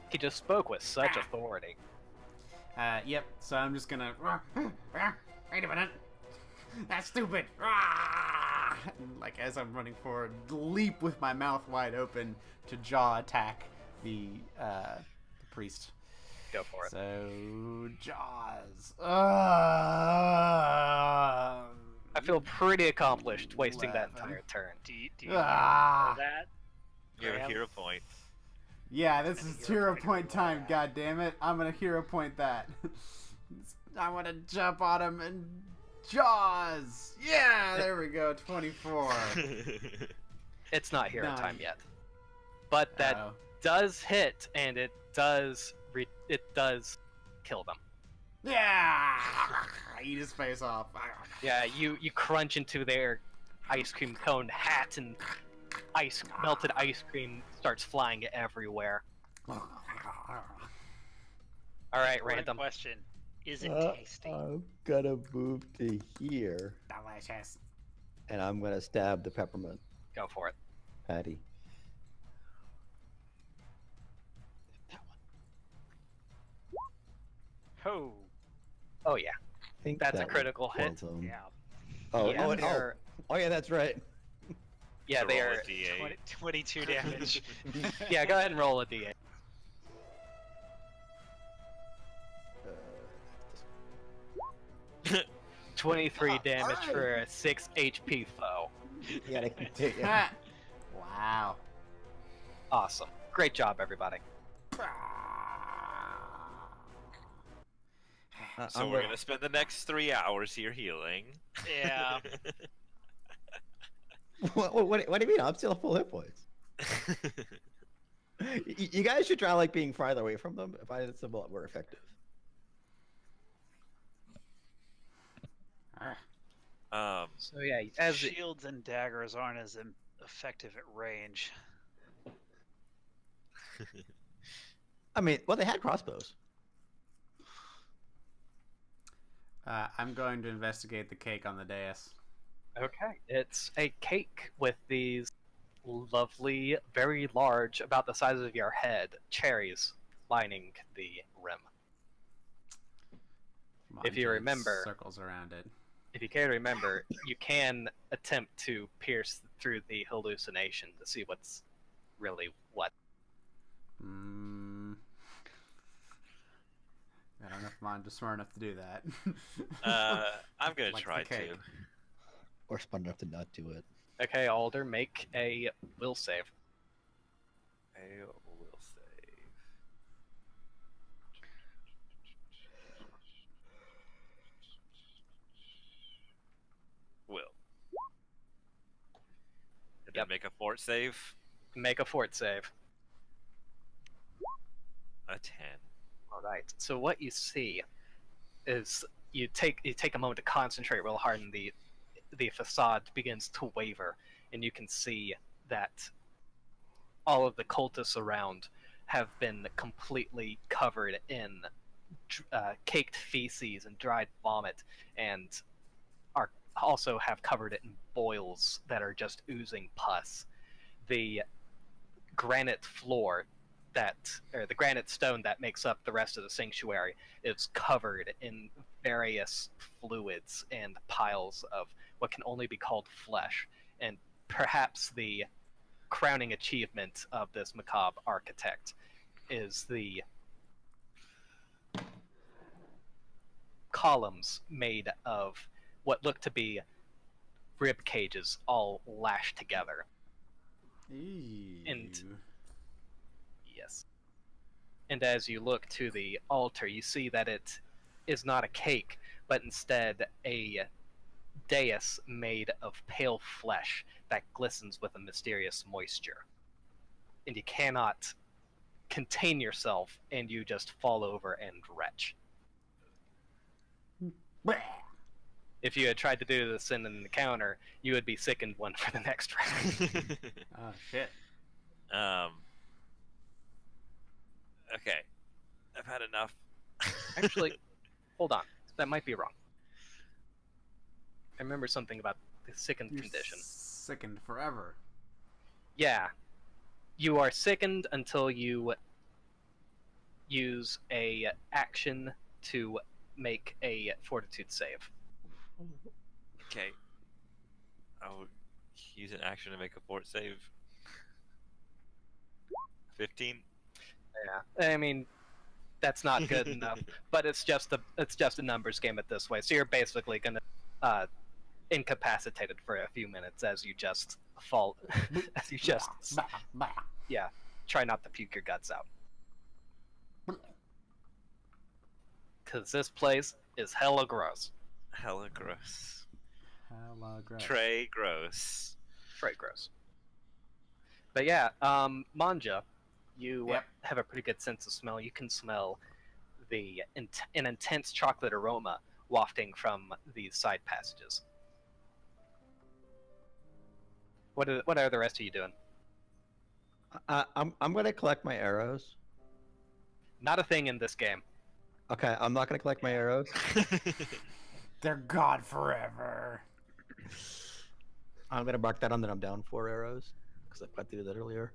He just spoke with such authority. Yep. So I'm just gonna. Wait a minute. That's stupid. And, like as I'm running forward, leap with my mouth wide open to jaw attack the priest. Go for it. So jaws. I feel pretty accomplished wasting that 11. entire turn. Do you Ah. know that? You have a Graham? hero point. Yeah, this And is a hero hero point. point time. God damn it! I'm gonna hero point that. I want to jump on him and jaws. Yeah, there we go. 24. It's not hero Nine. time yet. But that Oh. does hit, and it does kill them. Yeah! Eat his face off. Yeah, you crunch into their ice cream cone hat, and melted ice cream starts flying everywhere. All right, Important random. question. Is it tasty? I'm gonna move to here, Delicious. and I'm gonna stab the peppermint Go for it. patty. That one. Oh, Oh yeah, I think That's a that one critical hit. kills him. yeah. Oh, Yeah, oh, they're- oh, yeah, that's right. yeah, So they roll are. a D8. 22 damage. Yeah, go ahead and roll a d8. Uh, 23 Ah, damage alright. for a 6 HP foe. yeah, they can take it. Wow. Awesome. Great job, everybody. So I'm we're gonna spend the next 3 hours here healing. Yeah. What do you mean? I'm still full hit points. You guys should try like being farther away from them. I find it's a lot more effective. So yeah, as Shields and daggers aren't as effective at range. I mean, well, they had crossbows. I'm going to investigate the cake on the dais. okay, it's a cake with these lovely, very large, about the size of your head, cherries lining the rim. If you Manja remember- circles around it. If you care to remember, you can attempt to pierce through the hallucination to see what's really what. I don't know if Manja's smart enough to do that. I'm gonna Like the try cake. to. Or smart enough to not do it. Okay, Alder, make a will save. I will save. Will. And then Yep. make a fort save. Make a fort save. A 10. All right. So what you see is you take a moment to concentrate real hard, and the facade begins to waver, and you can see that all of the cultists around have been completely covered in caked feces and dried vomit, and are also have covered it in boils that are just oozing pus. The granite floor or the granite stone that makes up the rest of the sanctuary is covered in various fluids and piles of what can only be called flesh. And perhaps the crowning achievement of this macabre architect is the columns made of what look to be rib cages all lashed together. Ew. And yes. And as you look to the altar, you see that it is not a cake, but instead a dais made of pale flesh that glistens with a mysterious moisture. And you cannot contain yourself, and you just fall over and retch. Bleh. If you had tried to do this in an encounter, you would be sickened one for the next round. Oh shit. Okay, I've had enough. Actually, hold on. That might be wrong. I remember something about the sickened You're condition. sickened forever. Yeah. You are sickened until you use a action to make a fortitude save. Okay, I'll use an action to make a fort save. 15. Yeah. I mean, that's not good enough, but it's just a numbers game at this way. So you're basically gonna incapacitated for a few minutes as you just fall, as you just Bah, bah. yeah, try not to puke your guts out. Because this place is hella gross. Hella gross. Hella gross. Trey gross. Right, gross. But yeah, Manja, you Yep. have a pretty good sense of smell. You can smell an intense chocolate aroma wafting from these side passages. What are the rest of you doing? I'm gonna collect my arrows. Not a thing in this game. Okay, I'm not gonna collect my arrows. They're gone forever. I'm gonna mark that on that I'm down 4 arrows because I forgot to do that earlier.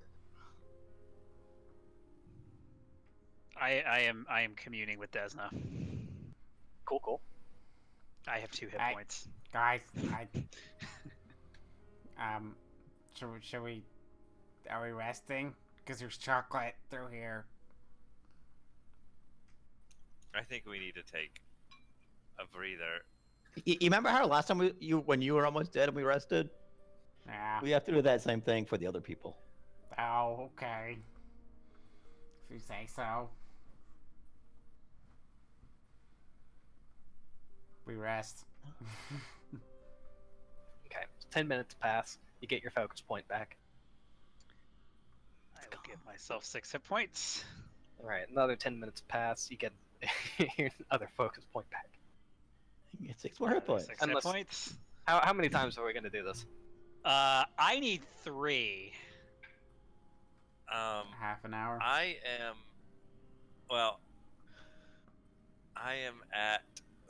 I am communing with Desna. Cool. I have 2 hit Hey. points. Guys, should we, are we resting? Because there's chocolate through here. I think we need to take a breather. You remember how last time when you were almost dead and we rested? Yeah. We have to do that same thing for the other people. Oh, okay. If you say so. We rest. Okay, so 10 minutes pass. You get your focus point back. I will give myself 6 hit points. All right, another 10 minutes pass. You get your other focus point back. You get 6 more hit points. 6 Unless- hit points. How many times are we going to do this? I need 3. Half an hour. I am at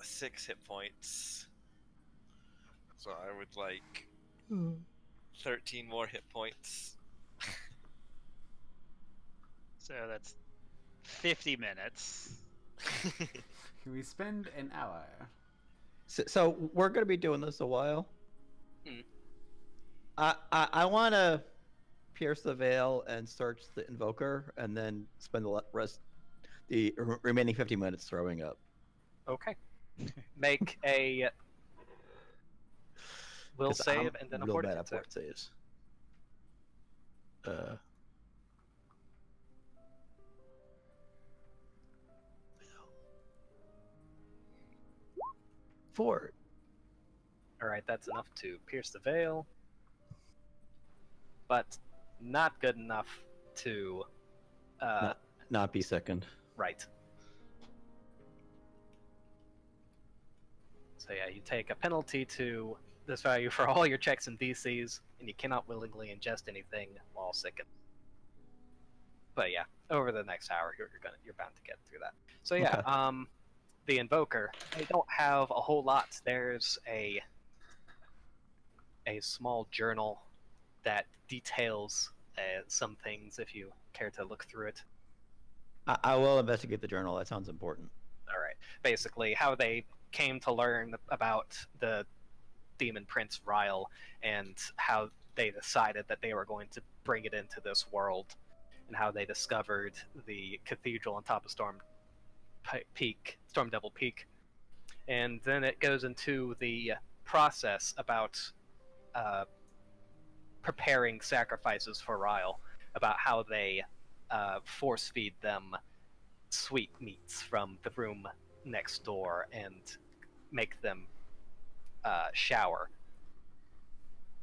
6 hit points. So I would like 13 more hit points. So that's 50 minutes. Can we spend an hour? So we're gonna be doing this a while. Hmm. I want to pierce the veil and search the invoker, and then spend the remaining 50 minutes throwing up. Okay. Make a will 'Cause save I'm and then a real bad fortitude at save. fort saves. Four. All right, that's enough to pierce the veil, but not good enough to Not be second. right. So yeah, you take a penalty to this value for all your checks and DCs, and you cannot willingly ingest anything while sickened. But yeah, over the next hour, you're bound to get through that. So yeah, Okay. The invoker, they don't have a whole lot. There's a small journal that details some things if you care to look through it. I will investigate the journal. That sounds important. All right. Basically, how they came to learn about the demon prince Ryle and how they decided that they were going to bring it into this world, and how they discovered the cathedral on top of Storm Devil Peak. And then it goes into the process about preparing sacrifices for Ryle, about how they force feed them sweetmeats from the room next door and make them shower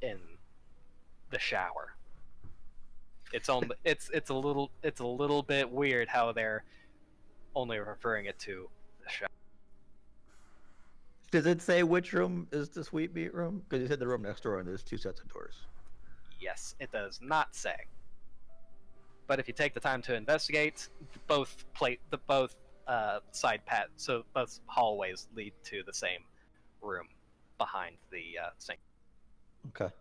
in the shower. It's a little bit weird how they're only referring it to the shower. Does it say which room is the sweetmeat room? Because you said the room next door, and there's 2 sets of doors. Yes, it does not say. But if you take the time to investigate, both both hallways lead to the same room behind the sink. Okay.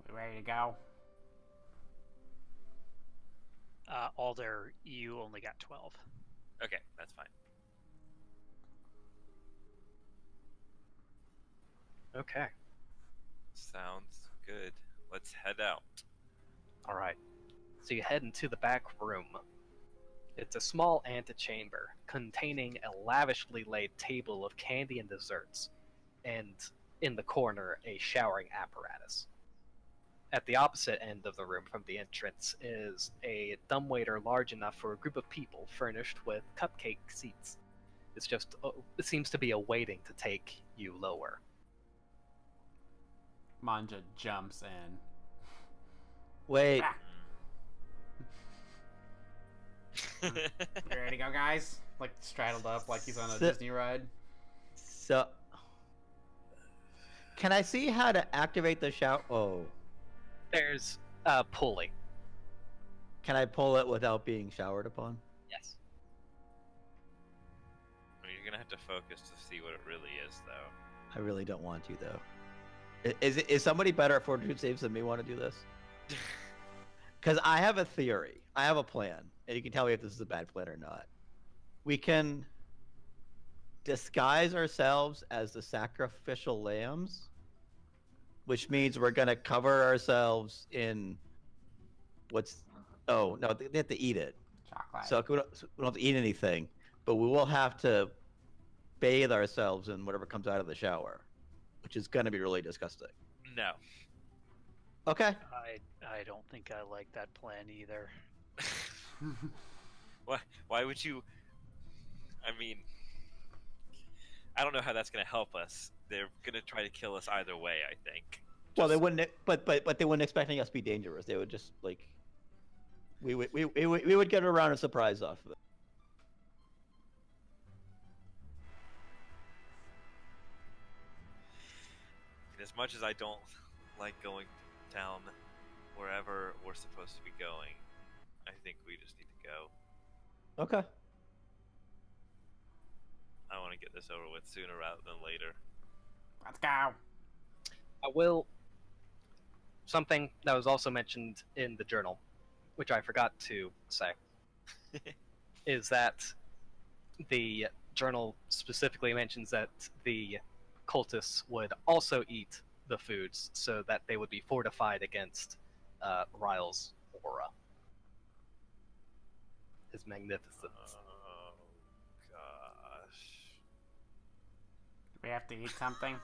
We ready to go? Alder, you only got 12. Okay, that's fine. Okay. Sounds good. Let's head out. All right. So you head into the back room. It's a small antechamber containing a lavishly laid table of candy and desserts, and in the corner, a showering apparatus. At the opposite end of the room from the entrance is a dumbwaiter large enough for a group of people, furnished with cupcake seats. It seems to be awaiting to take you lower. Manja jumps in. Wait. Ah. You ready to go, guys? Like straddled up like he's on a Disney ride. So, can I see how to activate the shower? Oh, There's a pulley. can I pull it without being showered upon? Yes. You're gonna have to focus to see what it really is, though. I really don't want to, though. Is somebody better at fortitude saves than me want to do this? Because I have a theory. I have a plan, and you can tell me if this is a bad plan or not. We can disguise ourselves as the sacrificial lambs, which means we're gonna cover ourselves in what's. Oh no, they have to eat it. Chocolate. So we don't have to eat anything, but we will have to bathe ourselves in whatever comes out of the shower, which is gonna be really disgusting. No. Okay. I don't think I like that plan either. Why would you? I mean, I don't know how that's gonna help us. They're gonna try to kill us either way, I think. Well, they wouldn't, but they wouldn't expecting us to be dangerous. They would just like, we would get around a surprise off of it. As much as I don't like going down wherever we're supposed to be going, I think we just need to go. Okay. I want to get this over with sooner rather than later. Let's go. I will. Something that was also mentioned in the journal, which I forgot to say, is that the journal specifically mentions that the cultists would also eat the foods so that they would be fortified against Ryle's aura. His magnificence. Oh, gosh. We have to eat something.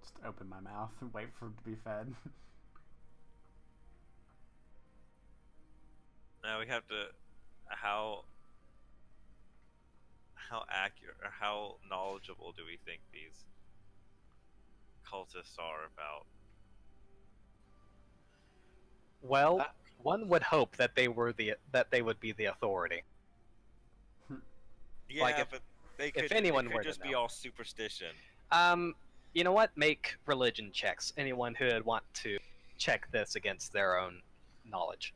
Just open my mouth and wait for it to be fed. Now we have to. How accurate or how knowledgeable do we think these cultists are about? Well, one would hope that they would be the authority. Yeah, Like but they could, anyone they were could to just be know. all superstition. You know what? Make religion checks. Anyone who would want to check this against their own knowledge.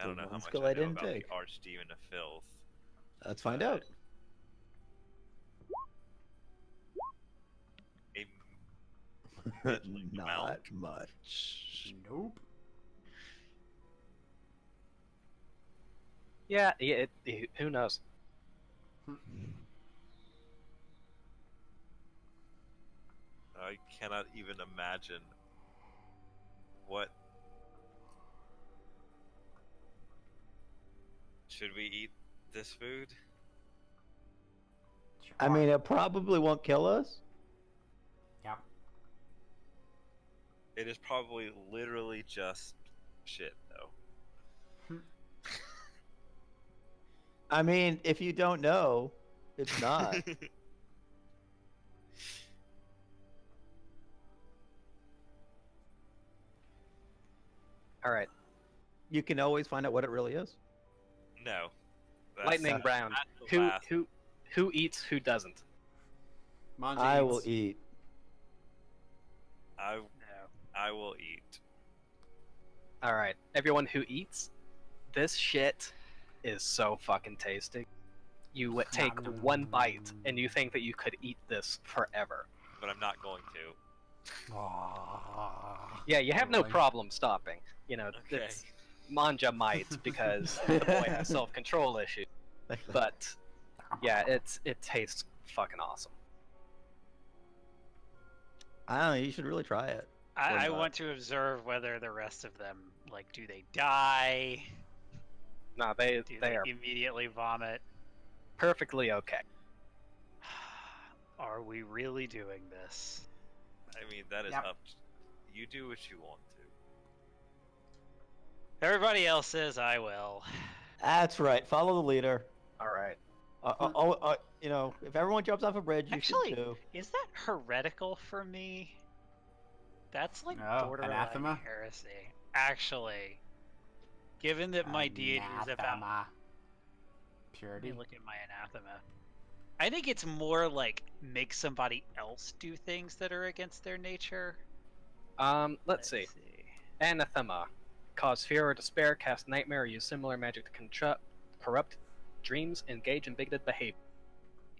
I don't know how one much skill I I know didn't about take. the Archdemon of Filth. Let's find out. fledgling Not mount. much. Nope. Yeah, who knows? I cannot even imagine what. Should we eat this food? I mean, it probably won't kill us. Yep. It is probably literally just shit, though. I mean, if you don't know, it's not. All right, You can always find out what it really is. No. lightning round. that's the last. Who eats? Who doesn't? Manja I will eats. eat. I No. I will eat. All right, everyone who eats, this shit is so fucking tasty. You would take one bite and you think that you could eat this forever. But I'm not going to. Ah, Yeah, you have no boy. problem stopping. You know, Okay. it's Manja might because the boy has self-control issues. But yeah, it tastes fucking awesome. I don't know. You should really try it. I not. want to observe whether the rest of them, like, do they die? No, they Do they are immediately vomit? perfectly okay. Are we really doing this? I mean, that is Yep. up. You do what you want to. If everybody else says I will. That's right. Follow the leader. All right. You know, if everyone jumps off a bridge, you Actually, should too. is that heretical for me? That's like Oh, borderline anathema? heresy. Actually, given that my deity is about. Anathema. Let Purity. me look at my anathema. I think it's more like make somebody else do things that are against their nature. Let's see. Anathema. Cause fear or despair, cast nightmare, or use similar magic to corrupt dreams, engage in bigoted behavior.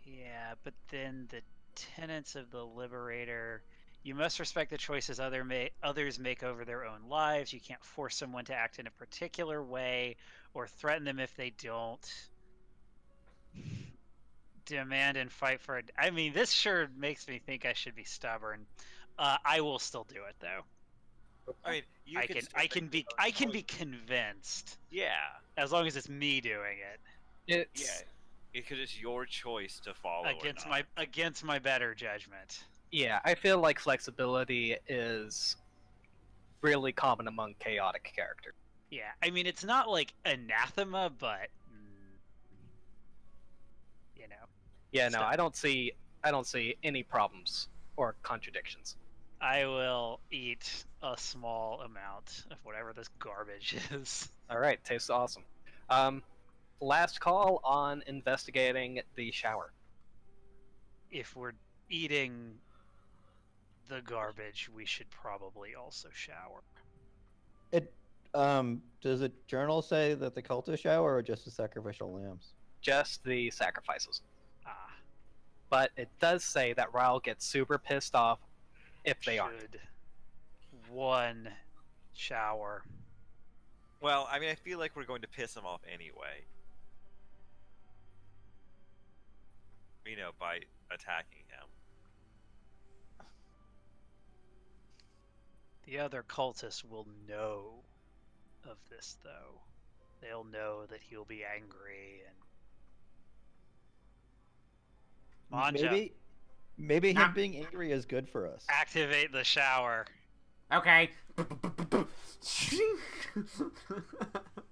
Yeah, but then the tenets of the Liberator. You must respect the choices others make over their own lives. You can't force someone to act in a particular way or threaten them if they don't. Demand and fight for it. I mean, this sure makes me think I should be stubborn. I will still do it though. I mean, you I can. can still I can make be your own I can be choices. convinced Yeah. as long as it's me doing it It's Yeah. Because it's your choice to follow against or not. my better judgment. yeah. I feel like flexibility is really common among chaotic characters. Yeah, I mean it's not like anathema, but you know, Yeah, no, Still. I don't see any problems or contradictions. I will eat a small amount of whatever this garbage is. All right, tastes awesome. Last call on investigating the shower. If we're eating the garbage, we should probably also shower. It does the journal say that the cultists shower or just the sacrificial lambs? Just the sacrifices. Ah, But it does say that Ryle gets super pissed off if they aren't. should one shower. Well, I mean, I feel like we're going to piss him off anyway. You know, by attacking him. The other cultists will know of this, though. They'll know that he'll be angry and. Manja, Maybe him Nah. being angry is good for us. activate the shower. Okay.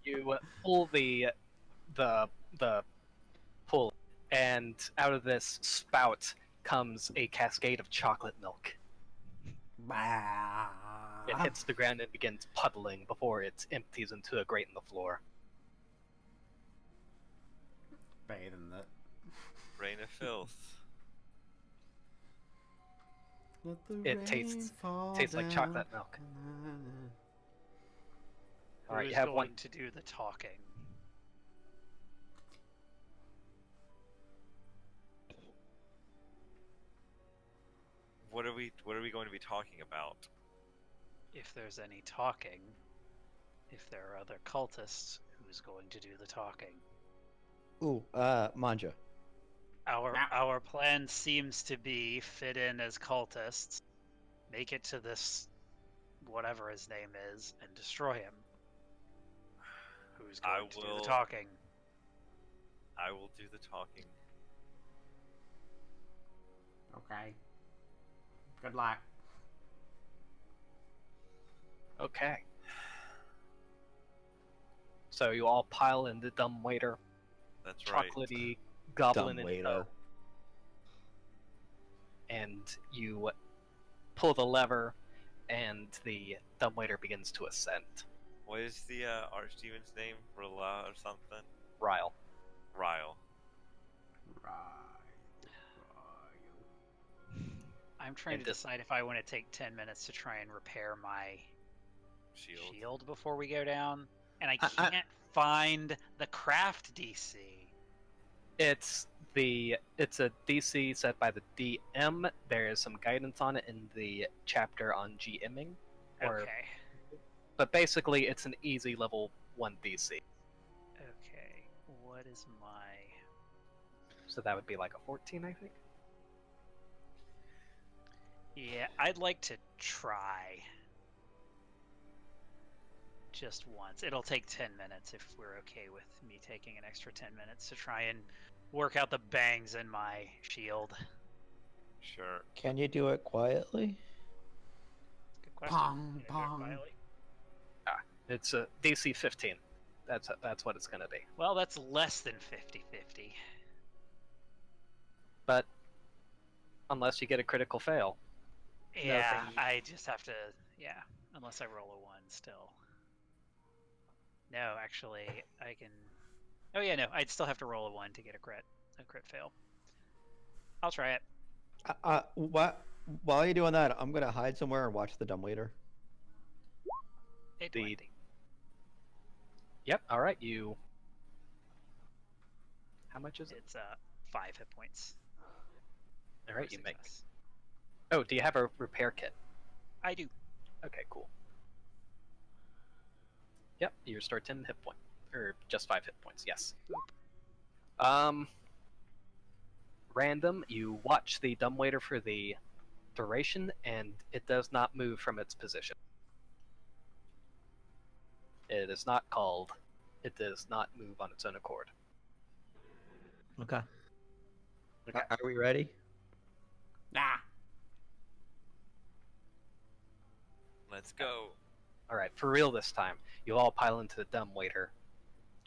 You pull the pull, and out of this spout comes a cascade of chocolate milk. It hits the ground and begins puddling before it empties into a grate in the floor. Bathe in that. Rain of filth. It tastes like chocolate milk. All right, Who's you have going one. to do the talking? What are we going to be talking about? If there's any talking, if there are other cultists, who's going to do the talking? Ooh, Manja. Our plan seems to be fit in as cultists, make it to this whatever his name is, and destroy him. Who's going to do the talking? I will do the talking. Okay. Good luck. Okay. So you all pile in the dumbwaiter, That's right. chocolatey goblin in Dumbwaiter. tow, and you pull the lever, and the dumbwaiter begins to ascend. What is the archdemon's name? Rila or something? Ryle. Ryle. I'm trying to decide if I want to take 10 minutes to try and repair my shield before we go down. And I can't find the craft DC. It's a DC set by the DM. There is some guidance on it in the chapter on GMing. Okay. But basically, it's an easy level 1 DC. Okay. What is my... So that would be like a 14, I think. Yeah, I'd like to try. Just once. It'll take 10 minutes if we're okay with me taking an extra 10 minutes to try and work out the bangs in my shield. Sure. Can you do it quietly? Good question. Pong, Can I do it pong. quietly? It's a DC 15. That's what it's going to be. Well, that's less than 50-50. But unless you get a critical fail. Yeah, thank you. I just have to... Yeah, unless I roll a 1 still. No, actually, I can... Oh yeah, no, I'd still have to roll a 1 to get a crit fail. I'll try it. While you're doing that, I'm gonna hide somewhere and watch the dumbwaiter. The... Yep, alright, you... How much is it? It's 5 hit points. Alright, you make... Success. Oh, do you have a repair kit? I do. Okay, cool. Yep, you restore 10 hit points. Or just 5 hit points, yes. Random, you watch the dumbwaiter for the duration, and it does not move from its position. It is not called. It does not move on its own accord. Okay. Okay. Are we ready? Nah. Let's go. Alright, for real this time. You all pile into the dumbwaiter,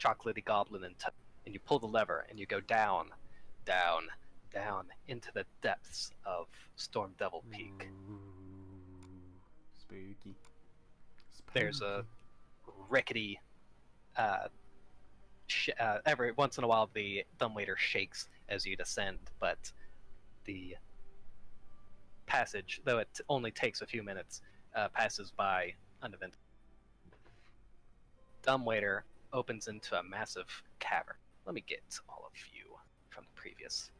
chocolatey goblin, and you pull the lever, and you go down, down, down into the depths of Storm Devil Peak. Ooh, spooky. There's a rickety... every once in a while the dumbwaiter shakes as you descend, but the passage, though it only takes a few minutes, passes by uneventful. Dumbwaiter opens into a massive cavern. Let me get all of you from the previous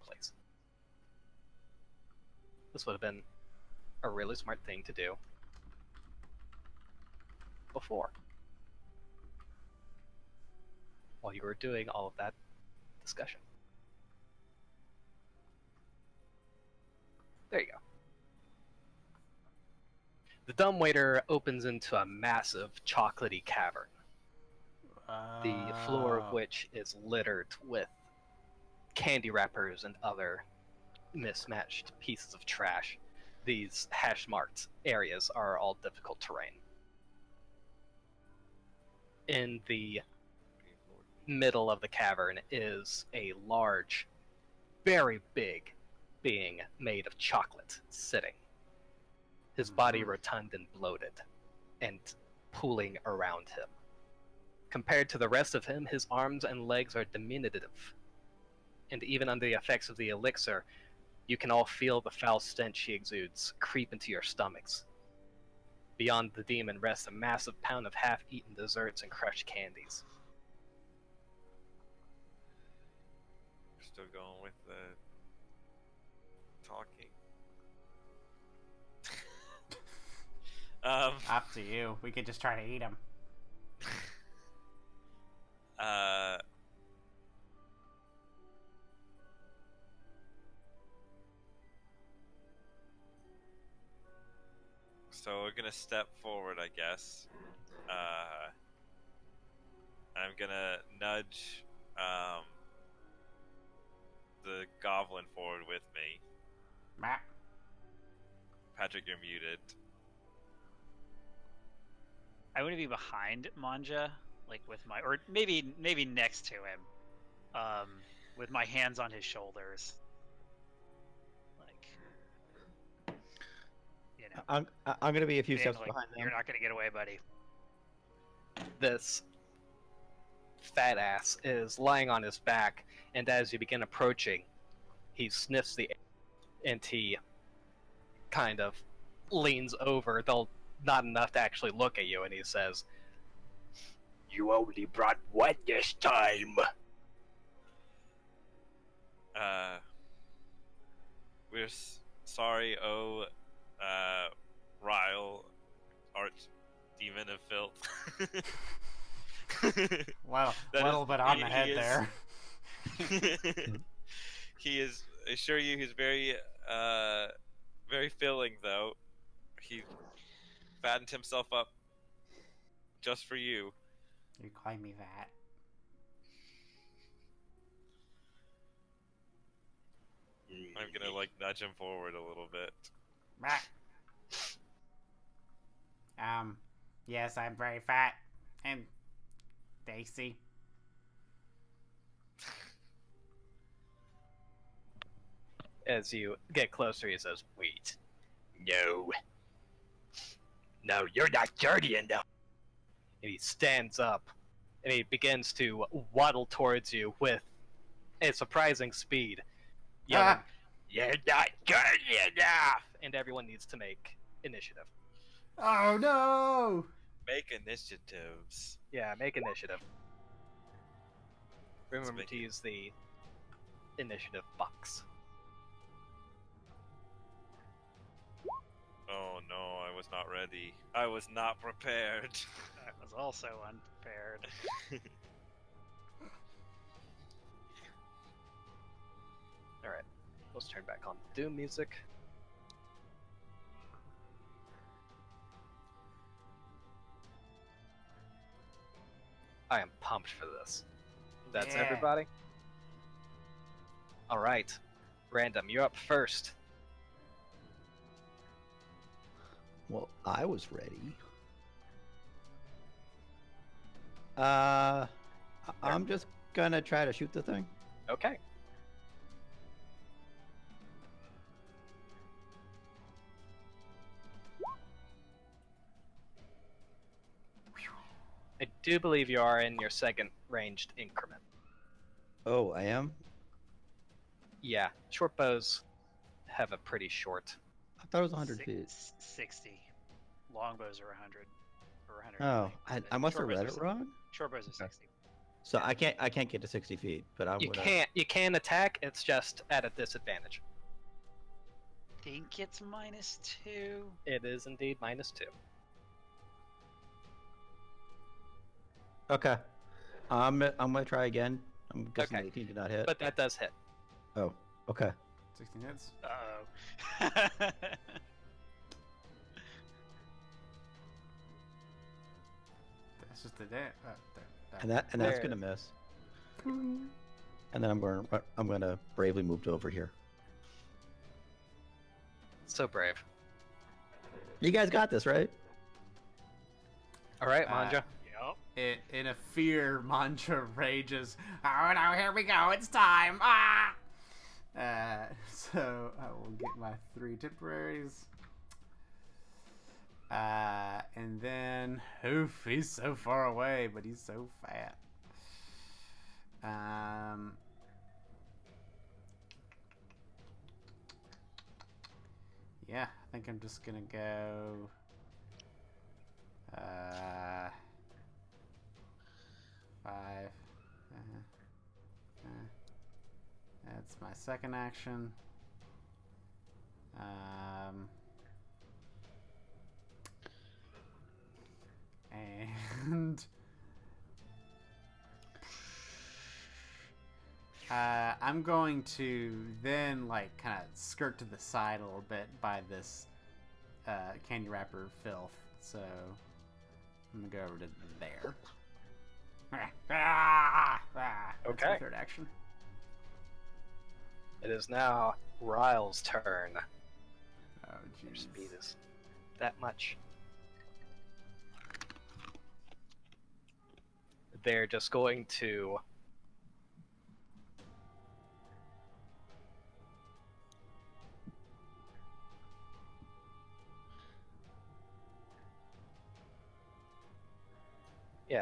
place. This would have been a really smart thing to do before, while you were doing all of that discussion. There you go. The dumbwaiter opens into a massive chocolatey cavern, the floor of which is littered with candy wrappers and other mismatched pieces of trash. These hash-marked areas are all difficult terrain. In the middle of the cavern is a large, very big being made of chocolate sitting. His body rotund and bloated, and pooling around him. Compared to the rest of him, his arms and legs are diminutive. And even under the effects of the elixir, you can all feel the foul stench he exudes creep into your stomachs. Beyond the demon rests a massive pound of half-eaten desserts and crushed candies. still going with the talking. Up to you. We could just try to eat him. So we're gonna step forward, I guess. I'm gonna nudge the goblin forward with me. Map. Patrick, you're muted. I want to be behind Manja, like with my, or maybe next to him, with my hands on his shoulders, like, you know. I'm gonna be a few being steps like, behind them. You're not gonna get away, buddy. This fat ass is lying on his back, and as you begin approaching, he sniffs the air, and he kind of leans over, though not enough to actually look at you, and he says, "You only brought one this time." We're sorry, Ryle, arch demon of filth. Well, a That little is- bit on he- the he head is- there. He is, I assure you, he's very, very filling, though. He fattened himself up just for you. You calling me that? I'm gonna, like, nudge him forward a little bit. Map. Yes, I'm very fat and tasty. As you get closer, he says, "Wait, no. No, you're not dirty enough." And he stands up, and he begins to waddle towards you with a surprising speed, yelling, "You're not dirty enough!" And everyone needs to make initiative. Oh no! Make initiatives. Yeah, make initiative. Remember make to it. use the initiative box. Oh no, I was not ready. I was not prepared. I was also unprepared. Alright, let's turn back on Doom music. I am pumped for this. That's Yeah. everybody? Alright, Random, you're up first. Well, I was ready. I'm just gonna try to shoot the thing. Okay. I do believe you are in your second ranged increment. Oh, I am? Yeah, short bows have a pretty short. I thought it was 100 feet. 60. Longbows are 100. Or 100. Oh, I must have read it wrong. Short bows are 60. So I can't get to 60 feet, but I'm You gonna... can attack, it's just at a disadvantage. Think it's -2. It is indeed -2. Okay. I'm gonna try again. I'm guessing Okay. 18 did not hit. But that does hit. Oh, okay. 16 hits. Uh-oh. That's just the day. And that's There. gonna miss. And then I'm gonna bravely move to over here. So brave. You guys got this, right? Alright, Manja. Yep. In a fear, Mantra rages. Oh no, here we go, it's time! Ah! So I will get my 3 temporaries. And then, oof, he's so far away, but he's so fat. Yeah, I think I'm just gonna go. 5. That's my second action. And I'm going to then like kind of skirt to the side a little bit by this candy wrapper filth. So I'm gonna go over to there. That's my Okay. third action. It is now Ryle's turn. Oh Your jeez. speed is that much. They're just going to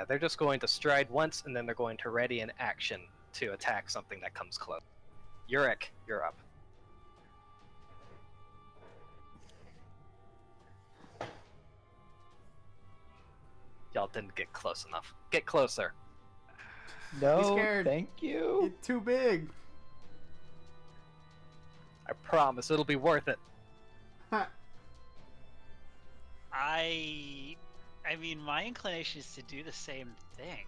they're just going to stride once, and then they're going to ready an action to attack something that comes close. Yurik, you're up. Y'all didn't get close enough. Get closer. No, scared. thank you. It's too big. I promise it'll be worth it. I mean, my inclination is to do the same thing.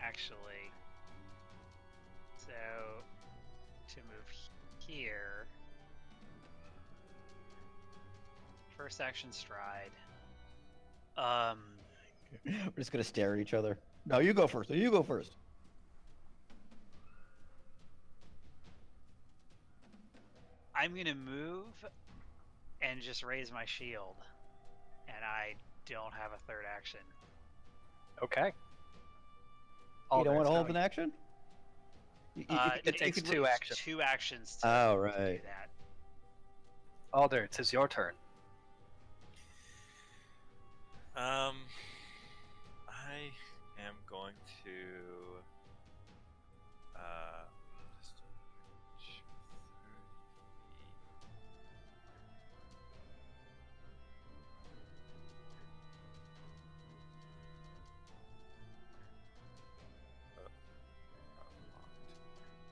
Actually. So, to move here. First action stride. We're just gonna stare at each other. No, you go first. No, you go first. I'm gonna move and just raise my shield. And I don't have a third action. Okay. You don't want to Alder's hold going- an action? it takes two actions. 2 actions to, Oh, to right. do that. Alder, it is your turn. I am going to just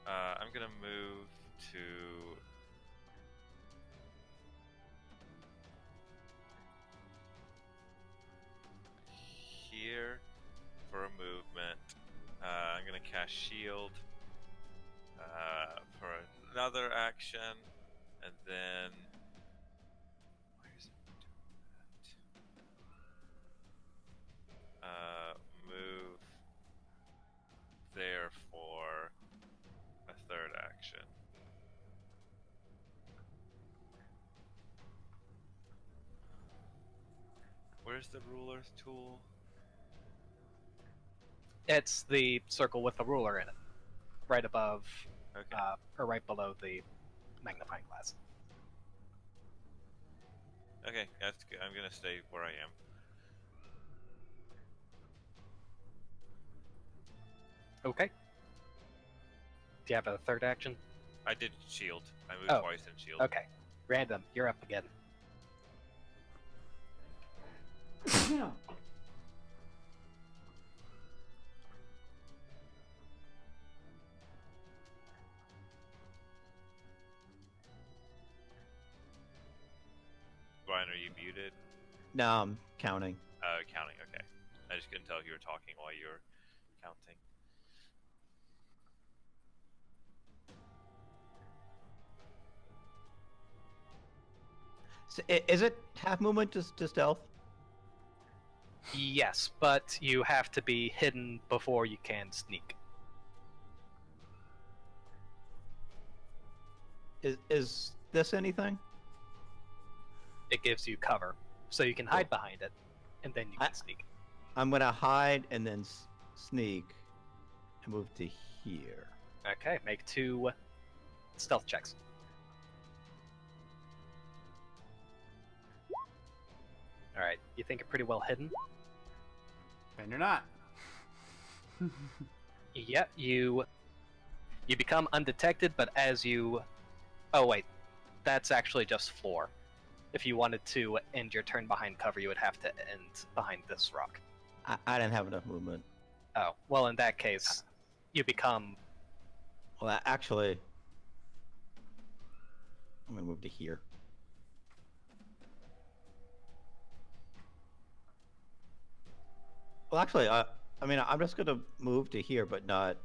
I'm gonna move to here for a movement. I'm gonna cast shield for another action, and then where's it doing that? Move there for a third action. Where's the ruler's tool? It's the circle with the ruler in it, right above, Okay. or right below the magnifying glass. Okay, that's good. I'm gonna stay where I am. Okay. Do you have a third action? I did shield. I moved Oh, twice in shield. Okay. Random, you're up again. Brian, are you muted? No, I'm counting. Counting. Okay. I just couldn't tell if you were talking while you were counting. So, is it half movement to stealth? Yes, but you have to be hidden before you can sneak. Is this anything? It gives you cover, so you can hide behind it, and then you can sneak. I'm gonna hide and then sneak and move to here. Okay, make 2 stealth checks. Alright, you think you're pretty well hidden? And you're not. Yep, you become undetected, but as you... Oh wait, that's actually just floor. If you wanted to end your turn behind cover, you would have to end behind this rock. I didn't have enough movement. Oh, well in that case, you become. Well, actually, I'm gonna move to here. Well, actually, I mean, I'm just gonna move to here, but not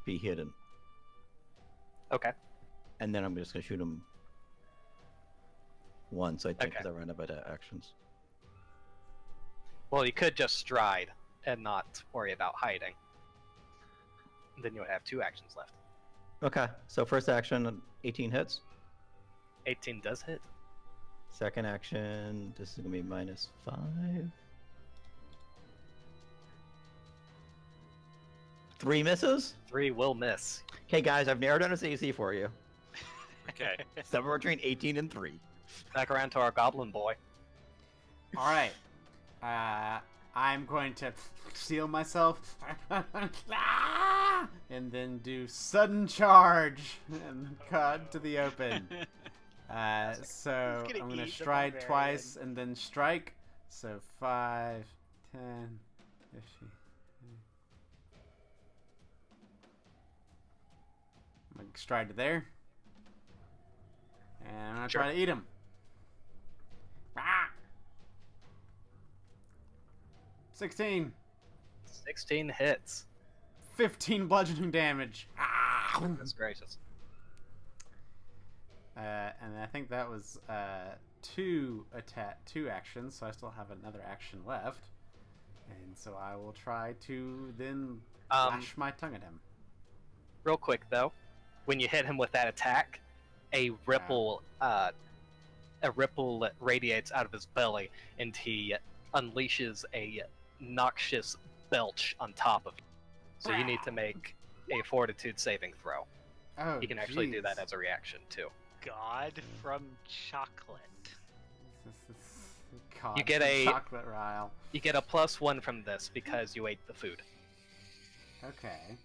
be hidden, Okay. and then I'm just gonna shoot him once. I think, Okay. because I ran out of actions. Well, you could just stride and not worry about hiding. Then you would have 2 actions left. Okay, so first action, 18 hits. 18 does hit. Second action, this is gonna be -5. 3 misses. 3 will miss. Okay, guys, I've narrowed down his AC for you. Okay. Somewhere between 18 and 3. Back around to our goblin boy. All right. I'm going to seal myself and then do sudden charge and cut to the open. So He's gonna I'm going to eat the stride barbarian. twice and then strike. So 5, 10, 50. I'm going to stride to there. And I'm going to try to eat him. Ah! 16. 16 hits. 15 bludgeoning damage. Ah! Goodness gracious. And I think that was 2 actions, so I still have another action left. And so I will try to then lash my tongue at him. Real quick though, when you hit him with that attack, a ripple radiates out of his belly, and he unleashes a noxious belch on top of you. So you need to make a fortitude saving throw. Oh, You can actually do jeez. that as a reaction too. God from chocolate. God, You get some a- chocolate rile. You get a +1 from this because you ate the food. Okay.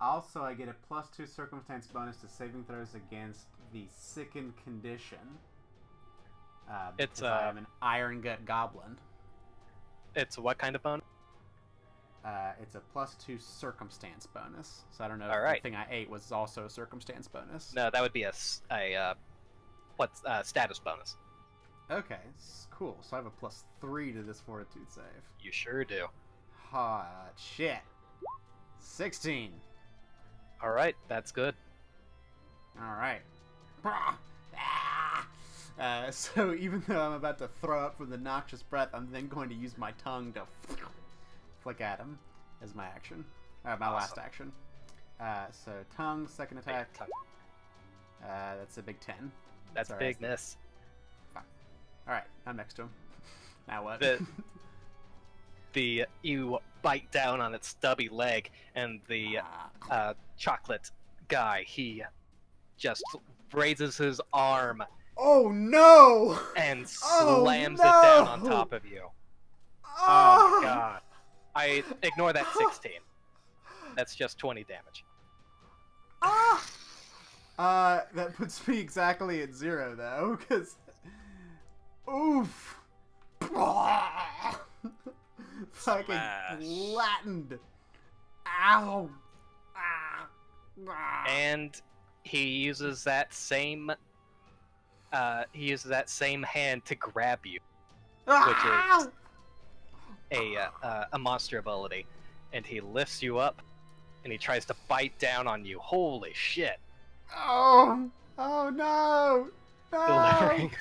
Also, I get a +2 circumstance bonus to saving throws against the sickened condition. It's, because I am an Iron Gut Goblin. It's what kind of bonus? It's a +2 circumstance bonus. So I don't know if Alright. the thing I ate was also a circumstance bonus. No, that would be a status bonus. Okay, cool. So I have a +3 to this fortitude save. You sure do. Hot shit. 16. All right, that's good. All right. So even though I'm about to throw up from the noxious breath, I'm then going to use my tongue to flick at him as my action. My last Awesome. action. So tongue, second attack. Tongue. That's a big 10. That's a alright. big miss. All right, I'm next to him. Now what? You bite down on its stubby leg, and the chocolate guy, he just raises his arm Oh no! and Oh, slams it down on no! top of you. Oh my god. I ignore that 16. That's just 20 damage. That puts me exactly at 0 though, because oof. Fucking Smash. flattened. Ow. Ah. Ah. And he uses that same hand to grab you, Ah! a monster ability, and he lifts you up, and he tries to bite down on you. Holy shit! Oh. Oh no. No. Delivering.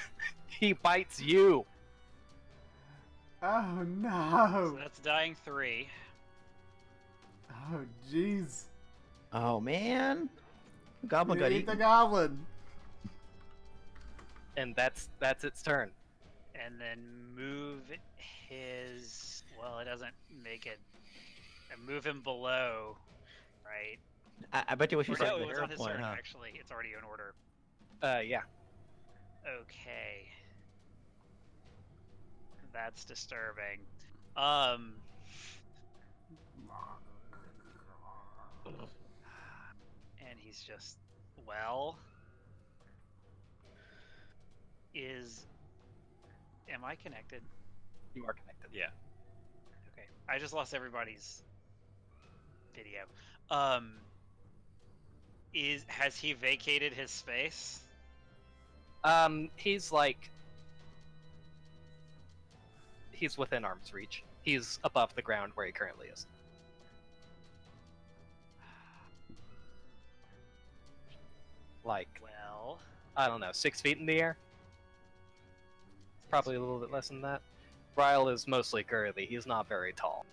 He bites you. Oh So no. that's dying 3. Oh jeez. Oh man, Goblin got Eat the eaten. goblin. And that's its turn. And then move his. Well, it doesn't make it. Move him below, right? I bet you wish you Or said no, the it was hero on his point, turn, huh? actually. It's already in order. Yeah. Okay. That's disturbing. And he's just, well, am I connected? You are connected. Yeah. Okay. I just lost everybody's video. Has he vacated his space? He's within arm's reach. He's above the ground where he currently is. Like, Well, I don't know, 6 feet in the air? Probably a little bit less than that. Ryle is mostly girly. He's not very tall.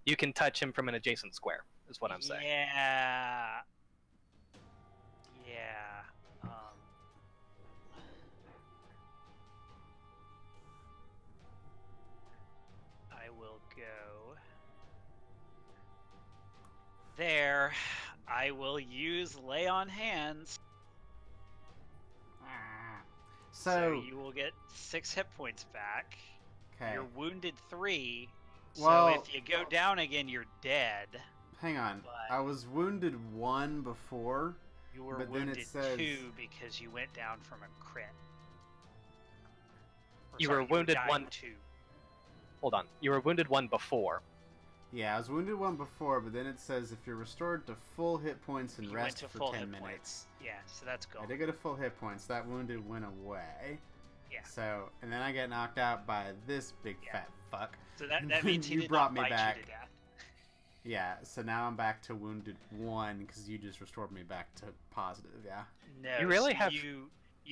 You can touch him from an adjacent square, is what I'm saying. Yeah. Yeah. I will go there. I will use lay on hands. Ah. So So, you will get 6 hit points back. okay. You're wounded 3. Well- So if you go down again, you're dead. Hang on. But- I was wounded 1 before. You were But then it wounded says- 2 because you went down from a crit. Or You sorry, were wounded dying 1. 2. Hold on. You were wounded 1 before. Yeah, I was wounded 1 before, but then it says if you're restored to full hit points and You went rest to for full 10 hit minutes. points. Yeah, so that's I gone. did go to full hit points. That wounded went away. Yeah. So, and then I get knocked out by this big Yeah. fat fuck. So that means he You did brought not me bite back. you to death. Yeah, so now I'm back to wounded 1 because you just restored me back to positive, yeah? No, You really so have- you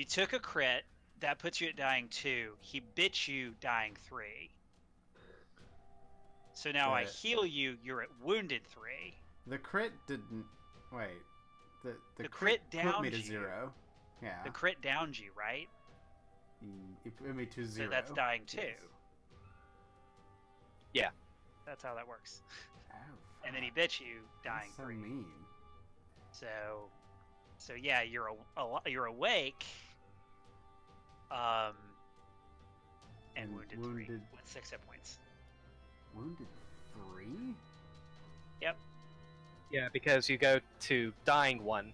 took a crit that puts you at dying 2. He bit you dying 3. So now I But- heal you. You're at wounded 3. The crit didn't... Wait. The crit put me downed to you. 0. Yeah. The crit downed you, right? It put me to 0. So that's dying 2. Yes. Yeah. That's how that works. Oh, And then he fuck. bit you dying That's so 3. mean. So yeah, you're awake. And And wounded 3 wounded- with 6 hit points. Wounded 3? Yeah, because you go to dying 1,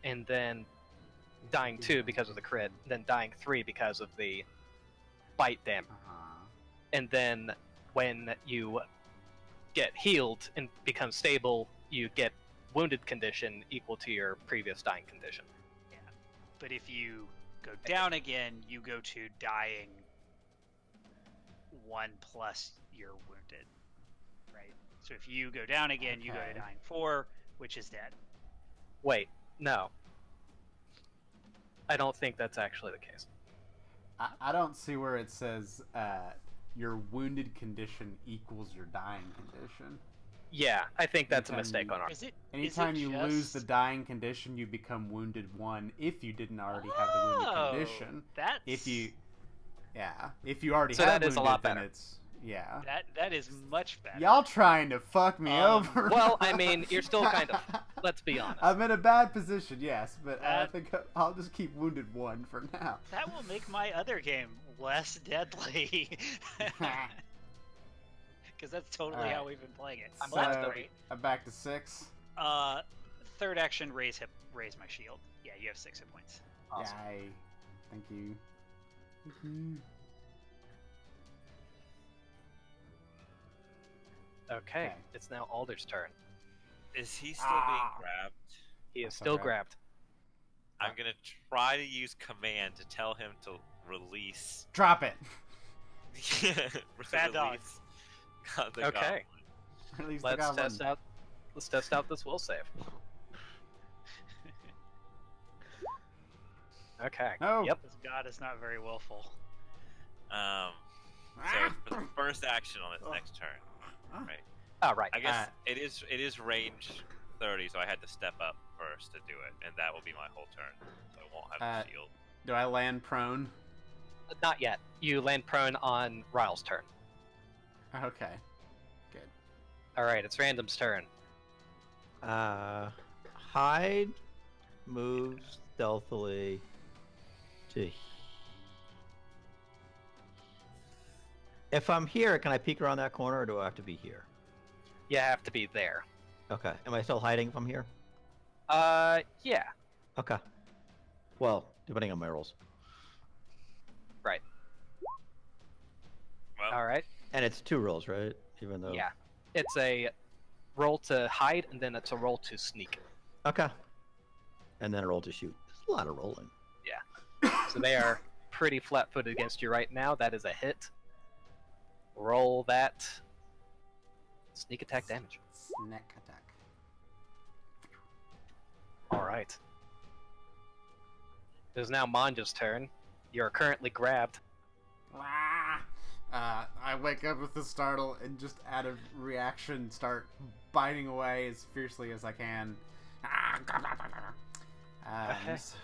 and then dying 2 because of the crit, then dying 3 because of the bite damage. Uh-huh. And then when you get healed and become stable, you get wounded condition equal to your previous dying condition. But if you go down again, you go to dying 1 plus you're wounded. Right? So if you go down again, you go to Okay. dying 4, which is dead. Wait, no. I don't think that's actually the case. I don't see where it says your wounded condition equals your dying condition. Yeah, I think that's a Anytime mistake you- on our. Is it? Anytime is it you just... lose the dying condition, you become wounded 1 if you didn't already have the wounded Oh, condition. That's... If you already So have that is a wounded, lot then better. it's yeah. That is much better. Y'all trying to fuck me over. Well, I mean, you're still kind of. Let's be honest. I'm in a bad position, yes, but I That- think I'll just keep wounded 1 for now. That will make my other game less deadly. Because that's totally Alright. how we've been playing it. I'm Well, that's So- great. I'm back to 6. Third action, raise my shield. Yeah, you have 6 hit points. Awesome. Yay. Thank you. Mhm. Okay, Okay. it's now Alder's turn. Is he still Ah. being grabbed? He is That's still okay. grabbed. I'm gonna try to use command to tell him to release. Drop it. Bad dog. release the Okay. Release the Let's goblin. test out. Let's test out this will save. Okay. No. Yep. This god is not very willful. So Ah! for the first action on its next turn, right? Oh, right. I guess it is range 30, so I had to step up first to do it, and that will be my whole turn. So I won't have the shield. Do I land prone? Not yet. You land prone on Ryle's turn. Okay. Good. All right, it's Random's turn. Hide moves stealthily to. If I'm here, can I peek around that corner, or do I have to be here? You have to be there. Okay. Am I still hiding if I'm here? Yeah. Okay. Well, depending on my rolls. Right. All right. And it's 2 rolls, right? Even though. Yeah. It's a roll to hide, and then it's a roll to sneak. Okay. And then a roll to shoot. There's a lot of rolling. So they are pretty flat-footed against you right now. That is a hit. Roll that sneak attack damage. Snack attack. All right. It is now Manja's turn. You are currently grabbed. I wake up with a startle and just out of reaction start biting away as fiercely as I can. So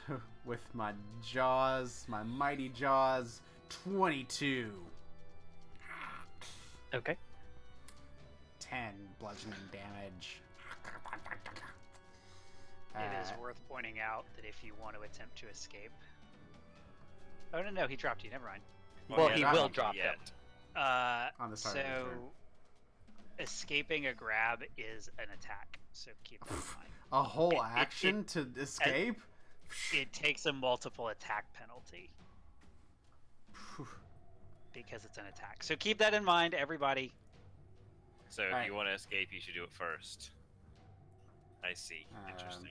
with my jaws, my mighty jaws, 22. Okay. 10 bludgeoning damage. It is worth pointing out that if you want to attempt to escape. Oh no, he dropped you. Never mind. Well, yeah, he not will on drop yet. him. On the start of his So turn. escaping a grab is an attack. So keep that in mind. A whole action to escape? It takes a multiple attack penalty because it's an attack. So keep that in mind, everybody. So if Alright. you want to escape, you should do it first. I see. Interesting.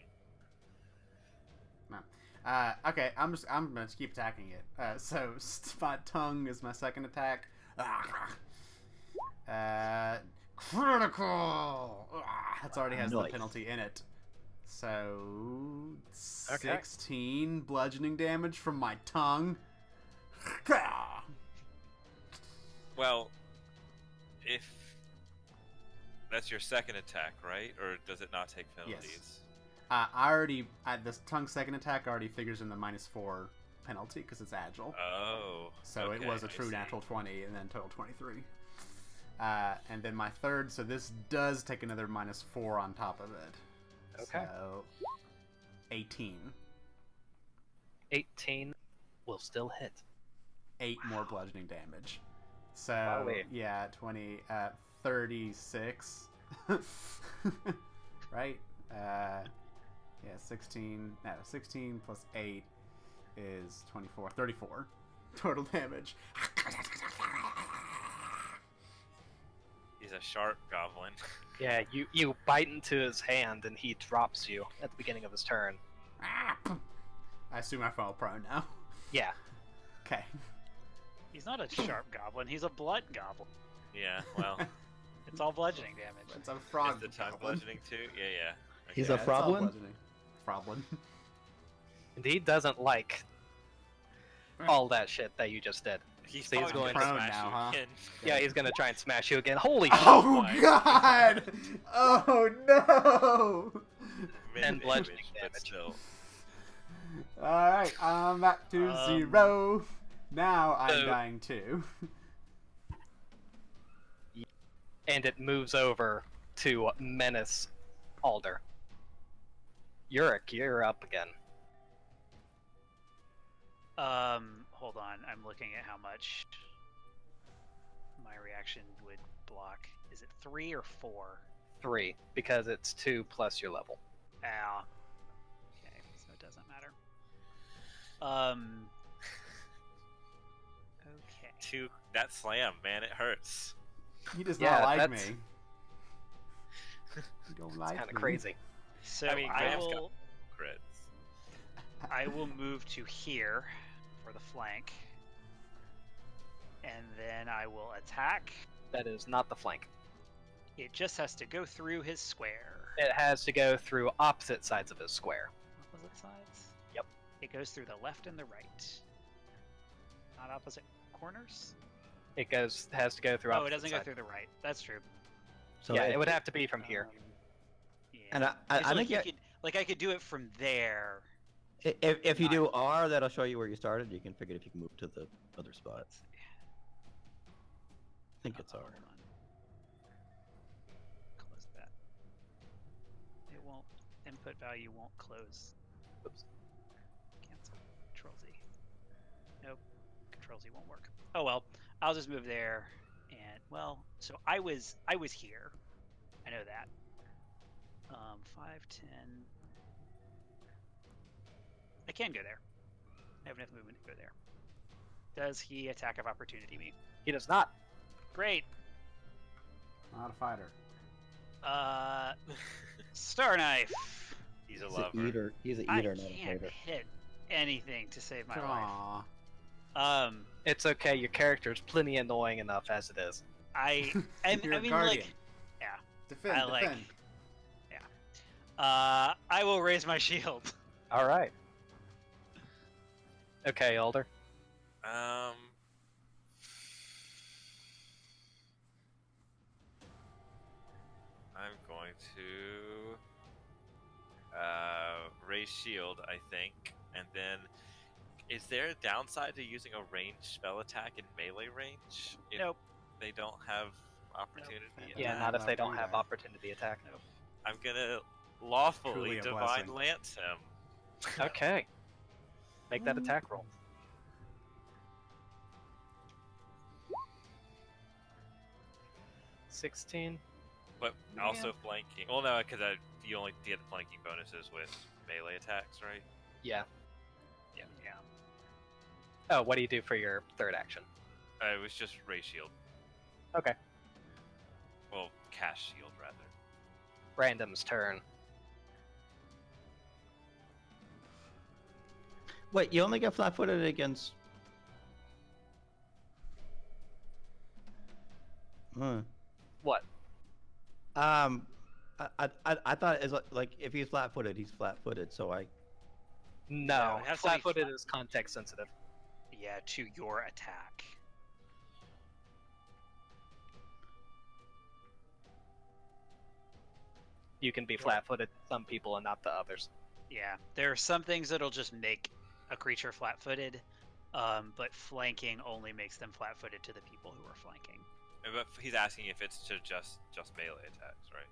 Okay, I'm gonna keep attacking it. So my tongue is my second attack. Critical. That's already has the Nice. penalty in it. So Okay. 16 bludgeoning damage from my tongue. Well, if that's your second attack, right? Or does it not take penalties? This tongue second attack already figures in the -4 penalty because it's agile. Oh. So it okay, was a I true see. natural 20 and then total 23. And then my third, so this does take another -4 on top of it. Okay. So 18. 18 will still hit. 8 more bludgeoning damage. So, Wowee. yeah, 20, 36. Right? Yeah, 16 plus 8 is 24. 34 total damage. He's a sharp goblin. Yeah, you bite into his hand, and he drops you at the beginning of his turn. I assume I fall prone now. Yeah. Okay. He's not a sharp goblin. He's a blood goblin. Yeah, well, It's all bludgeoning damage. It's a frog. is the tongue goblin. bludgeoning too? Yeah. He's Yeah, a it's all froblin? bludgeoning. Froblin. And he doesn't like all that shit that you just did. He's So he's probably going gonna prone smash now, you huh? again. Yeah, he's gonna try and smash you again. Holy Oh my god! Oh no! Mid And bludgeoning but damage. still. Alright, I'm back to 0. Now I'm So- dying too. and it moves over to menace Alder. Yurik, you're up again. Hold on. I'm looking at how much my reaction would block. Is it 3 or 4? 3, because it's 2 plus your level. Ah. Okay, so it doesn't matter. Okay. That slam, man, it hurts. He does Yeah, not like that's- me. You don't It's like kind of me. crazy. So I mean, I Graham's got- will Crits. I will move to here for the flank. And then I will attack. That is not the flank. It just has to go through his square. It has to go through opposite sides of his square. Opposite sides? Yep. It goes through the left and the right. Not opposite corners? It has to go through Oh, opposite it doesn't go sides. through the right. That's true. So Yeah, if- it would have to be from here. Yeah. And I Okay, so think you could, I could do it from there. if you do R, that'll show you where you started. You can figure if you can move to the other spot. I think it's R. Hold on. Close that. It won't. Input value won't close. Oops. Cancel. Control Z. Nope. Control Z won't work. Oh well. I'll just move there. And well, so I was here. I know that. 5, 10. I can go there. I have enough movement to go there. Does he attack of opportunity me? He does not. Great. Not a fighter. Star knife. He's a He's lover. an eater. He's an I eater, not a can't fighter. hit anything to save my Aw. life. It's okay. Your character's plenty annoying enough as it is. I You're a mean, guardian. like, yeah. Defend, I like- defend. I will raise my shield. All right. Okay, Alder. I'm going to raise shield, I think, and then is there a downside to using a ranged spell attack in melee range? If Nope. they don't have opportunity. Yeah, Yeah, not if they don't I'll have do that. opportunity attack. I'm gonna Truly lawfully a divine blessing. lance him. Okay. Make that attack roll. $16. But also flanking. Well, no, because you only get the flanking bonuses with melee attacks, right? Yeah. Yeah. Oh, what do you do for your third action? It was just ray shield. Okay. Well, cast shield rather. Random's turn. Wait, you only get flat-footed against. What? I thought it's like if he's flat-footed, he's flat-footed. So I. No, it has to be flat-footed flat. is context sensitive. Yeah, to your attack. You can be flat-footed to some people and not the others. Yeah, there are some things that'll just make a creature flat-footed, but flanking only makes them flat-footed to the people who are flanking. But he's asking if it's to just melee attacks, right?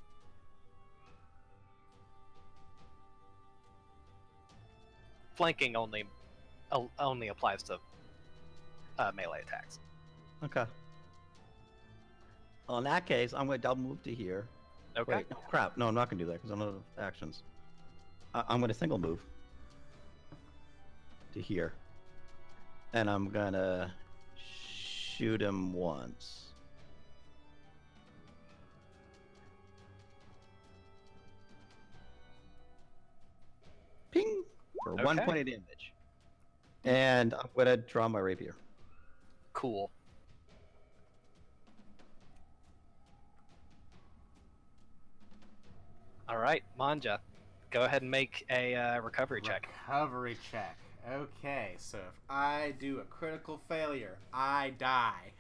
Flanking only applies to melee attacks. Okay. Well, in that case, I'm going to double move to here. Okay. Wait, no, crap. No, I'm not going to do that because I'm out of actions. I'm going to single move to here. And I'm going to shoot him once. Ping! For 1 Okay. point of damage. And I'm going to draw my rapier. Cool. All right, Manja, go ahead and make a recovery check. Recovery check. Okay, so if I do a critical failure, I die.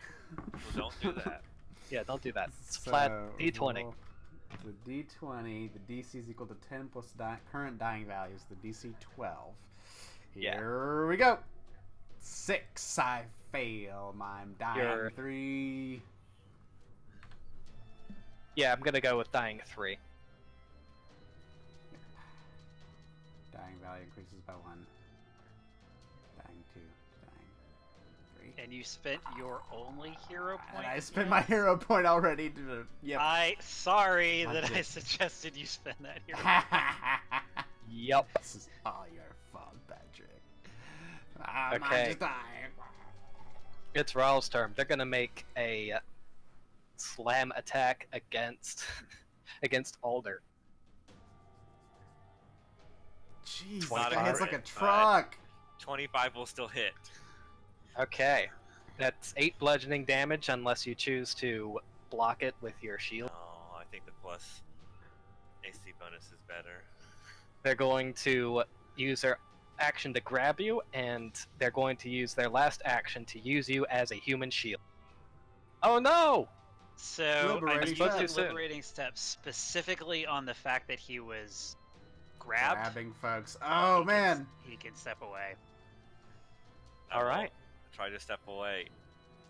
Well, don't do that. Yeah, don't do that. It's flat D20. roll The D20, the DC is equal to 10 plus current dying values, the DC 12. Yeah. Here we go. 6, I fail. I'm dying. You're- 3. Yeah, I'm gonna go with dying 3. Dying value increases by 1. Dying 2. Dying 3. And you spent your only hero point. And I spent my hero point already to. Yep. Sorry I that I did. suggested you spend that hero. Yep. This is all your fault, Patrick. I'm Okay. just dying. It's Raul's turn. They're gonna make a slam attack against Alder. Jeez, Not that hits like a accurate, truck. 25 will still hit. Okay, that's 8 bludgeoning damage unless you choose to block it with your shield. Oh, I think the plus AC bonus is better. They're going to use their action to grab you, and they're going to use their last action to use you as a human shield. Oh no! So I Liberating spoke step. to liberating step specifically on the fact that he was grabbed. Grabbing folks. Oh man. He can step away, I All will right. Try to step away.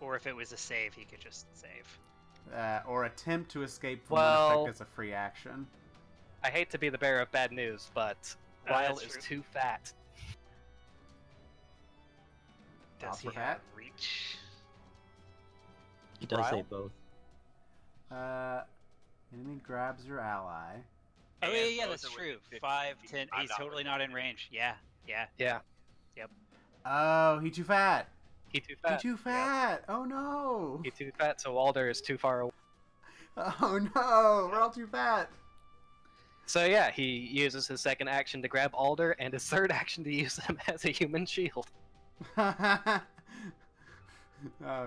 or if it was a save, he could just save. Or attempt to escape from Well- an effect as a free action. I hate to be the bearer of bad news, but Ryle that's is true. too fat. Does he Offer have that? reach? He does Ryle? say both. Enemy grabs your ally. Oh And yeah, those that's are true. within 50 5, feet. 10. I'm He's totally not in range. Yeah. Yeah. Oh, he too fat. He too You're fat. too fat. Oh no. He too fat, so Alder is too far away. Oh no. We're all too fat. So yeah, he uses his second action to grab Alder, and his third action to use him as a human shield. Oh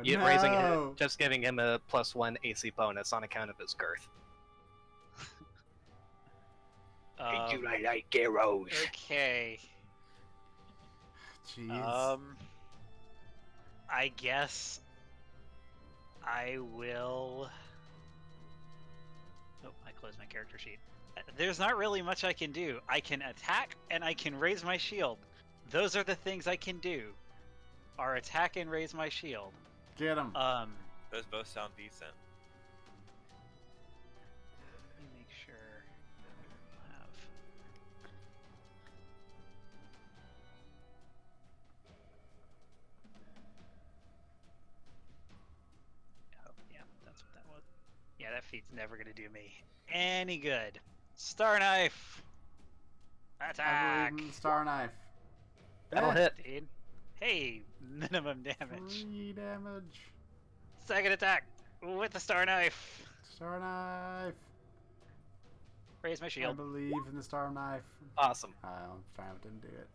Raising no. him, just giving him a +1 AC bonus on account of his girth. like heroes? Okay. Jeez. I guess I will. Oh, I closed my character sheet. There's not really much I can do. I can attack and I can raise my shield. Those are the things I can do. Are attack and raise my shield. Get him. Those both sound decent. Let me make sure I have. Oh, yeah, that's what that was. Yeah, that feat's never gonna do me any good. Star Knife! I Attack! believe in the Star Knife. That'll Eh, hit. Dude. Hey, minimum damage. 3 damage. Second attack with the Star Knife. Star Knife. Raise my I shield. believe in the Star Knife. Awesome. Star Knife didn't do it.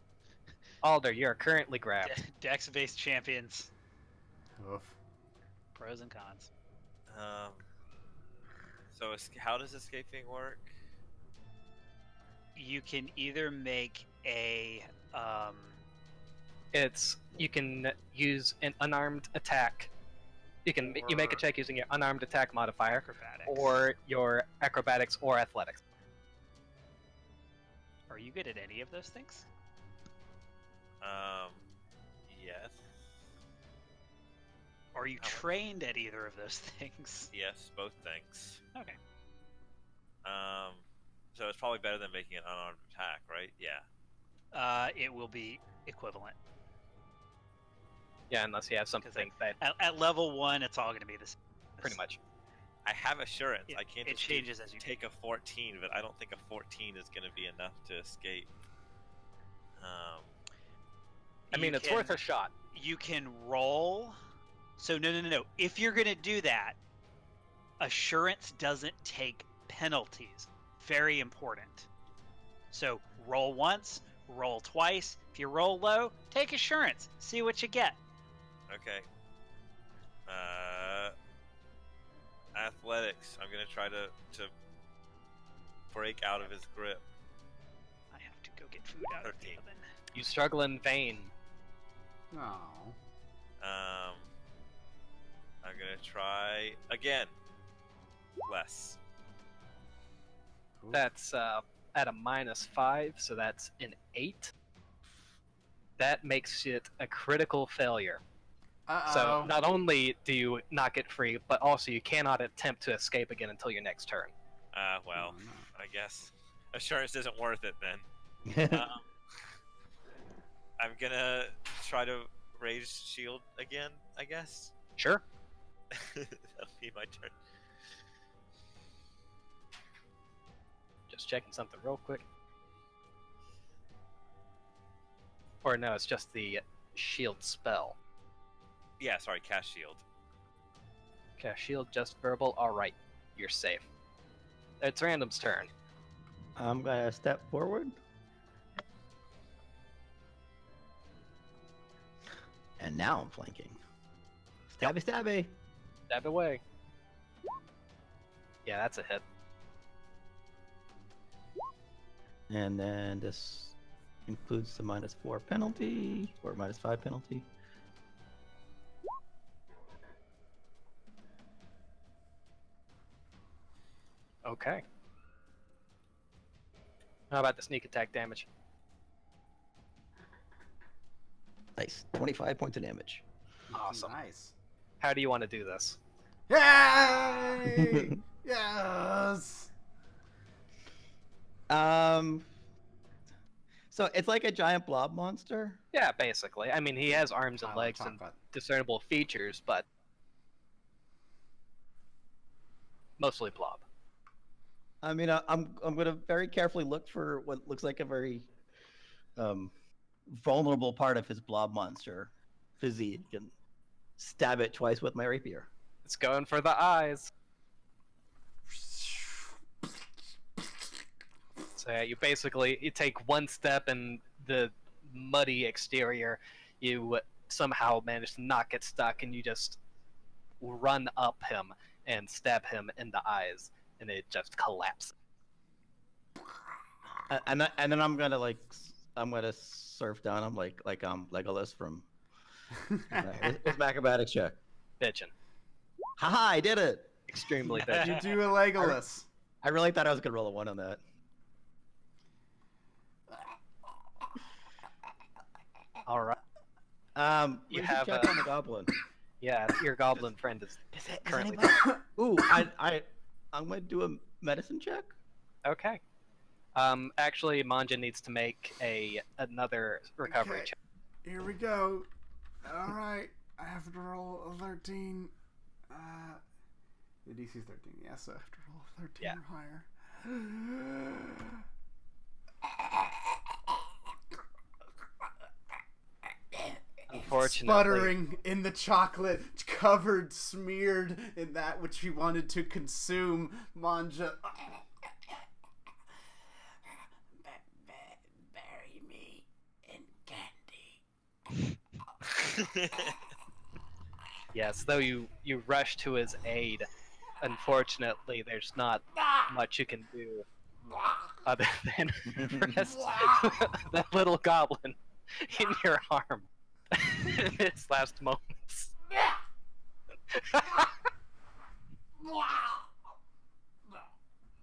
Alder, you are currently grabbed. Dex-based champions. Oof. Pros and cons. So how does escaping work? You can either make a You can use an unarmed attack. You make a check using your unarmed attack modifier, acrobatics. or your acrobatics or athletics. Are you good at any of those things? Yes. Are you How much? trained at either of those things? Yes, both things. Okay. So it's probably better than making an unarmed attack, right? Yeah. It will be equivalent. Yeah, unless you have something that At level 1, it's all going to be the same. pretty much. I have assurance. I can't It just changes as you take a 14, but I don't think a 14 is going to be enough to escape. I mean, it's worth a shot. You can roll. So no. If you're going to do that, assurance doesn't take penalties. Very important. So roll once, roll twice. If you roll low, take assurance. See what you get. Okay. Athletics. I'm gonna try to break out of his grip. I have to go get food out of the 13. oven. You struggle in vain. Oh. I'm gonna try again. Less. Oof. That's at a -5, so that's an 8. That makes it a critical failure. Uh-oh. So not only do you not get free, but also you cannot attempt to escape again until your next turn. Well, Oh, no. I guess assurance isn't worth it then. I'm gonna try to raise shield again, I guess. Sure. That'll be my turn. Just checking something real quick. Or no, it's just the shield spell. Yeah, sorry, cast shield. Okay, shield just verbal. All right, you're safe. It's Random's turn. I'm gonna step forward. And now I'm flanking. Stabby, stabby. Stab away. Yeah, that's a hit. And then this includes the -4 penalty, or -5 penalty. Okay. How about the sneak attack damage? Nice. 25 points of damage. Awesome. Nice. How do you want to do this? Yay! Yes! So it's like a giant blob monster. Yeah, basically. I mean, he has arms and I like legs and chocolate. discernible features, but mostly blob. I mean, I'm gonna very carefully look for what looks like a very vulnerable part of his blob monster physique and stab it twice with my rapier. It's going for the eyes. So yeah, you take one step in the muddy exterior, you somehow manage to not get stuck, and you just run up him and stab him in the eyes, and it just collapses. And then I'm gonna surf down. I'm like Legolas from. What's my acrobatics check? Bitchin'. Haha! I did it. Extremely You bitchin'. do a Legolas. I really thought I was gonna roll a 1 on that. All right. You have check a- on the goblin. Yeah, your goblin friend is currently. Ooh, I'm gonna do a medicine check. Okay. Actually, Manja needs to make another recovery Okay. check. Here we go. All right, I have to roll a 13. The DC is 13. Yeah, so I have to roll a 13 Yeah. or higher. Unfortunately, Sputtering in the chocolate, covered, smeared in that which he wanted to consume. Manja. Bury me in candy. yes, though you rush to his aid, unfortunately, there's not much you can do other than rest that little goblin in your arm in its last moments.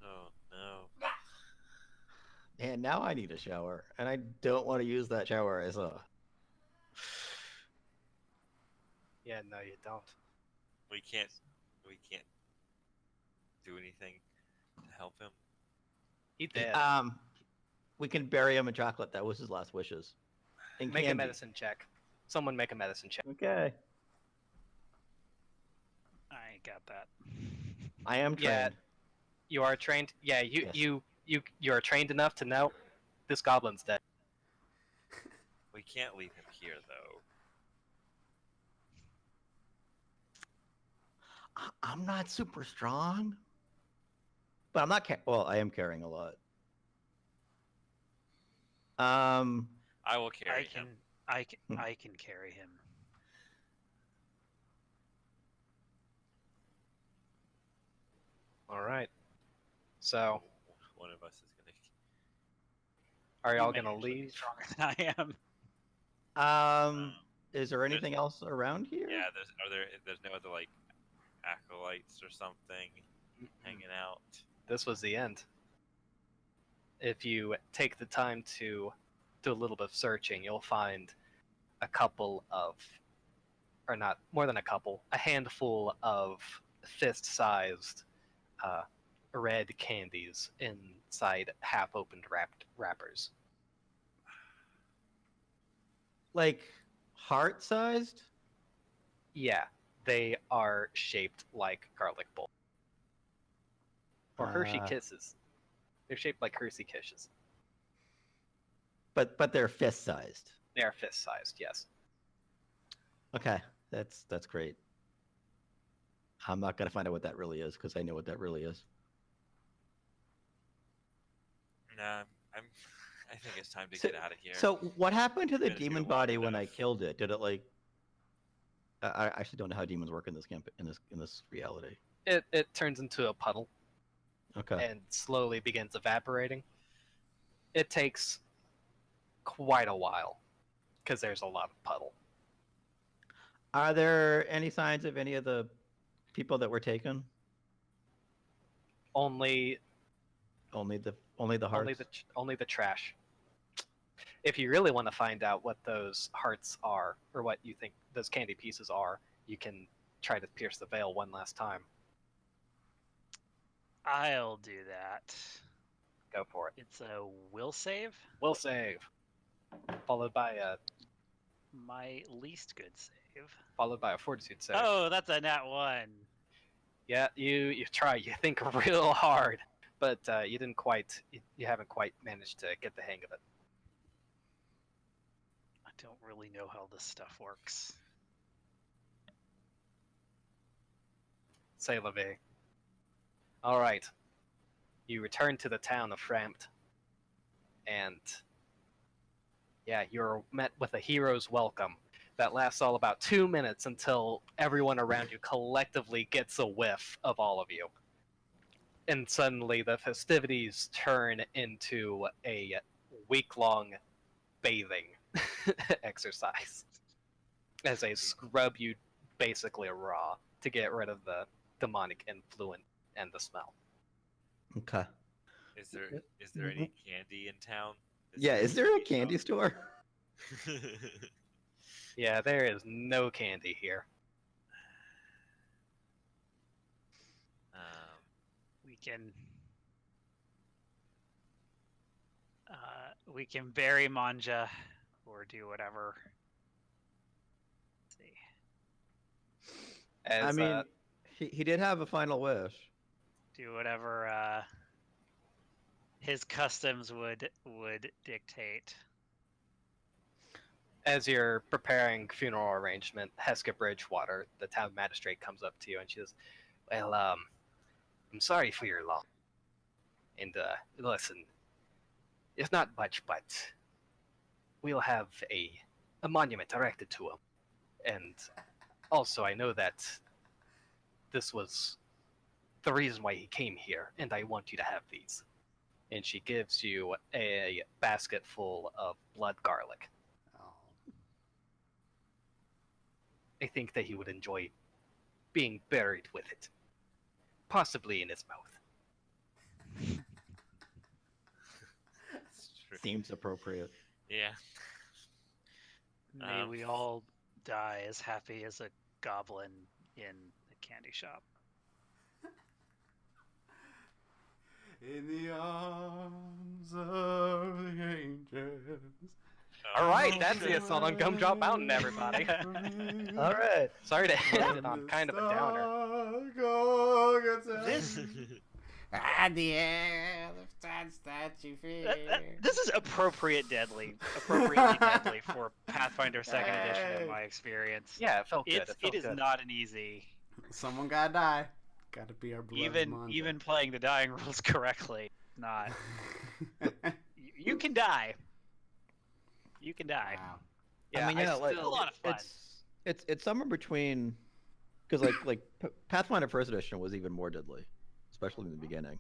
Oh no. And now I need a shower, and I don't want to use that shower as a. Yeah, no, you don't. We can't do anything to help him. He did. We can bury him in chocolate. That was his last wishes. And Make a candy. medicine check. Someone make a medicine check. Okay. I got that. I am trained. Yeah. You are trained. Yeah, Yes. you are trained enough to know this goblin's dead. We can't leave him here though. I'm not super strong, but I'm not. Well, I am carrying a lot. I will carry him. I can carry him. All right. So, One of us is gonna. are y'all You may gonna actually be leave? stronger than I am. Is there anything else around here? Yeah, there's no other like acolytes or something hanging out. This was the end. If you take the time to do a little bit of searching, you'll find a couple of, or not more than a couple, a handful of fist-sized red candies inside half-opened wrappers. Like heart-sized? Yeah, they are shaped like garlic bowl or Hershey Kisses. They're shaped like Hershey Kisses. But they're fist-sized. They are fist-sized, yes. Okay, that's great. I'm not gonna find out what that really is because I know what that really is. Nah, I think it's time to get out of here. So what happened to the Been here demon long body when I enough. killed it? Did it like? I actually don't know how demons work in this camp in this reality. It turns into a puddle Okay. and slowly begins evaporating. It takes quite a while because there's a lot of puddle. Are there any signs of any of the people that were taken? Only Only the hearts. only the trash. If you really want to find out what those hearts are, or what you think those candy pieces are, you can try to pierce the veil one last time. I'll do that. Go for it. It's a will save. Will save. Followed by My least good save. a fortitude save. Oh, that's a nat 1. Yeah, you try. You think real hard, but you didn't quite. You haven't quite managed to get the hang of it. I don't really know how this stuff works. C'est la vie. All right. You return to the town of Frampt, and yeah, you're met with a hero's welcome that lasts all about 2 minutes until everyone around you collectively gets a whiff of all of you. And suddenly the festivities turn into a week-long bathing exercise as they scrub you basically raw to get rid of the demonic influence and the smell. Okay. Is there any candy in town? Yeah, is there a candy store? Yeah, there is no candy here. We can bury Manja or do whatever. Let's see. As, I mean, he did have a final wish. Do whatever his customs would dictate. as you're preparing funeral arrangement, Heska Bridgewater, the town magistrate, comes up to you and she says, "Well, I'm sorry for your loss. And listen, it's not much, but we'll have a monument erected to him. And also, I know that this was the reason why he came here, and I want you to have these." And she gives you a basket full of blood garlic. Oh. I think that he would enjoy being buried with it, possibly in his mouth. That's true. Seems appropriate. Yeah. May we all die as happy as a goblin in a candy shop. In the arms of the angels. All right, that's the assault on Gumdrop Mountain, everybody. All right. Sorry to end it on kind of a downer. This At the end of times that you fear. this is appropriately deadly for Pathfinder Second Edition in my experience. Yeah, it felt good. It is not an easy. Someone gotta die. Gotta be our beloved Monte. Even playing the dying rules correctly, not. You can die. You can die. Wow. Yeah, I mean, yeah, like, still- a lot of fun. It's somewhere between, because like Pathfinder First Edition was even more deadly, especially in the beginning.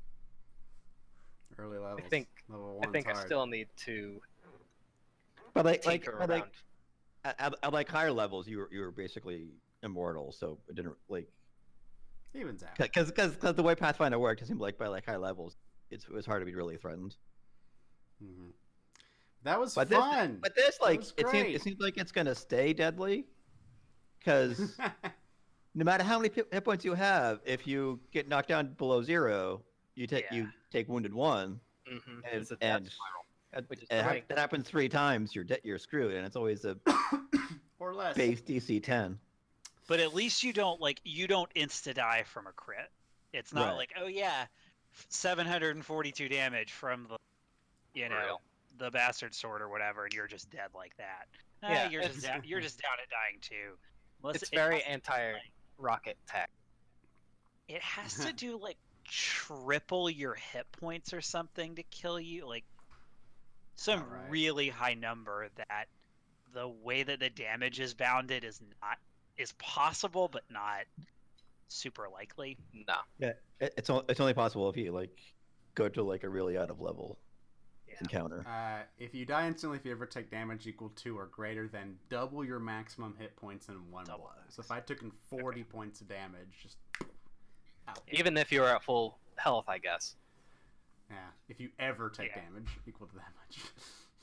Early levels. Level I 1's think I hard. still need to But like tinker around. at like higher levels, you were basically immortal, so it didn't like Evens out. because the way Pathfinder worked, it seemed like by like high levels, it was hard to be really threatened. Mm-hmm. That was But fun. But this like was it great. seems like it's gonna stay deadly, because no matter how many hit points you have, if you get knocked down below 0, you take wounded 1, Mm-hmm. and It's a death and spiral, which is it great. that happens 3 times, you're screwed, and it's always a or less. base DC 10. But at least you don't insta die from a crit. It's not Right. like, oh yeah, 742 damage from the Real. the bastard sword or whatever, and you're just dead like that. Yeah, You're just down at dying too. Unless It's it very has to, anti-rocket tech. it has to do like triple your hit points or something to kill you, like some Alright. really high number that the way that the damage is bounded is possible but not super likely. No. Yeah, it's only possible if you like go to like a really out of level encounter. If you die instantly, if you ever take damage equal to or greater than double your maximum hit points in one Double blow. So if I took in 40 points of damage, just out. Even if you were at full health, I guess. Yeah. If you ever take Yeah. damage equal to that much.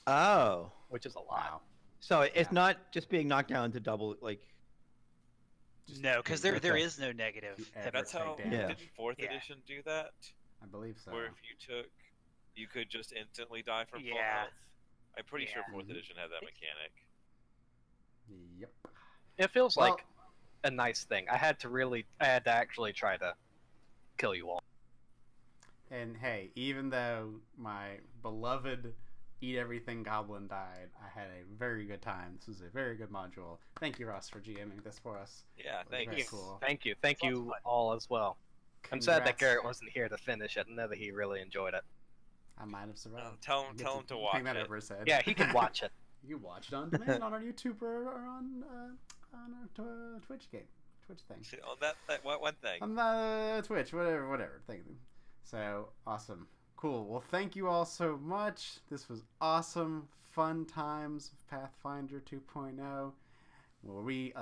Oh, Which is a lot. Wow. so it's Yeah. not just being knocked down to double like. No, because there Okay. is no negative. If you hit ever That's take how damage. Yeah. did Fourth Yeah. Edition do that? I believe so. Where if you could just instantly die from full Yeah. health. I'm pretty sure Yeah. Fourth Mhm. Edition had that mechanic. Yep. It feels Well- like a nice thing. I had to actually try to kill you all. And hey, even though my beloved Eat Everything Goblin Died. I had a very good time. This was a very good module. Thank you, Ross, for GMing this for us. Yeah, It was thank very you. cool. Thank you Lots of you fun. all as well. I'm sad that Congrats. Garrett wasn't here to finish it. I know that he really enjoyed it. I might have survived. Tell I him get tell him to hang watch that it. over his head. Yeah, he can watch it. You can watch it on demand on our YouTube or on our Twitch thing. Oh, that one thing. On the Twitch, whatever thing. So awesome, cool. Well, thank you all so much. This was awesome, fun times of Pathfinder 2.0. Well, we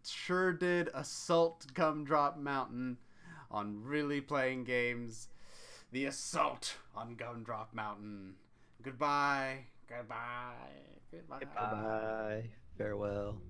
sure did assault Gumdrop Mountain on Really Playing Games. The assault on Gumdrop Mountain. Goodbye. Goodbye. Goodbye. Bye. Farewell.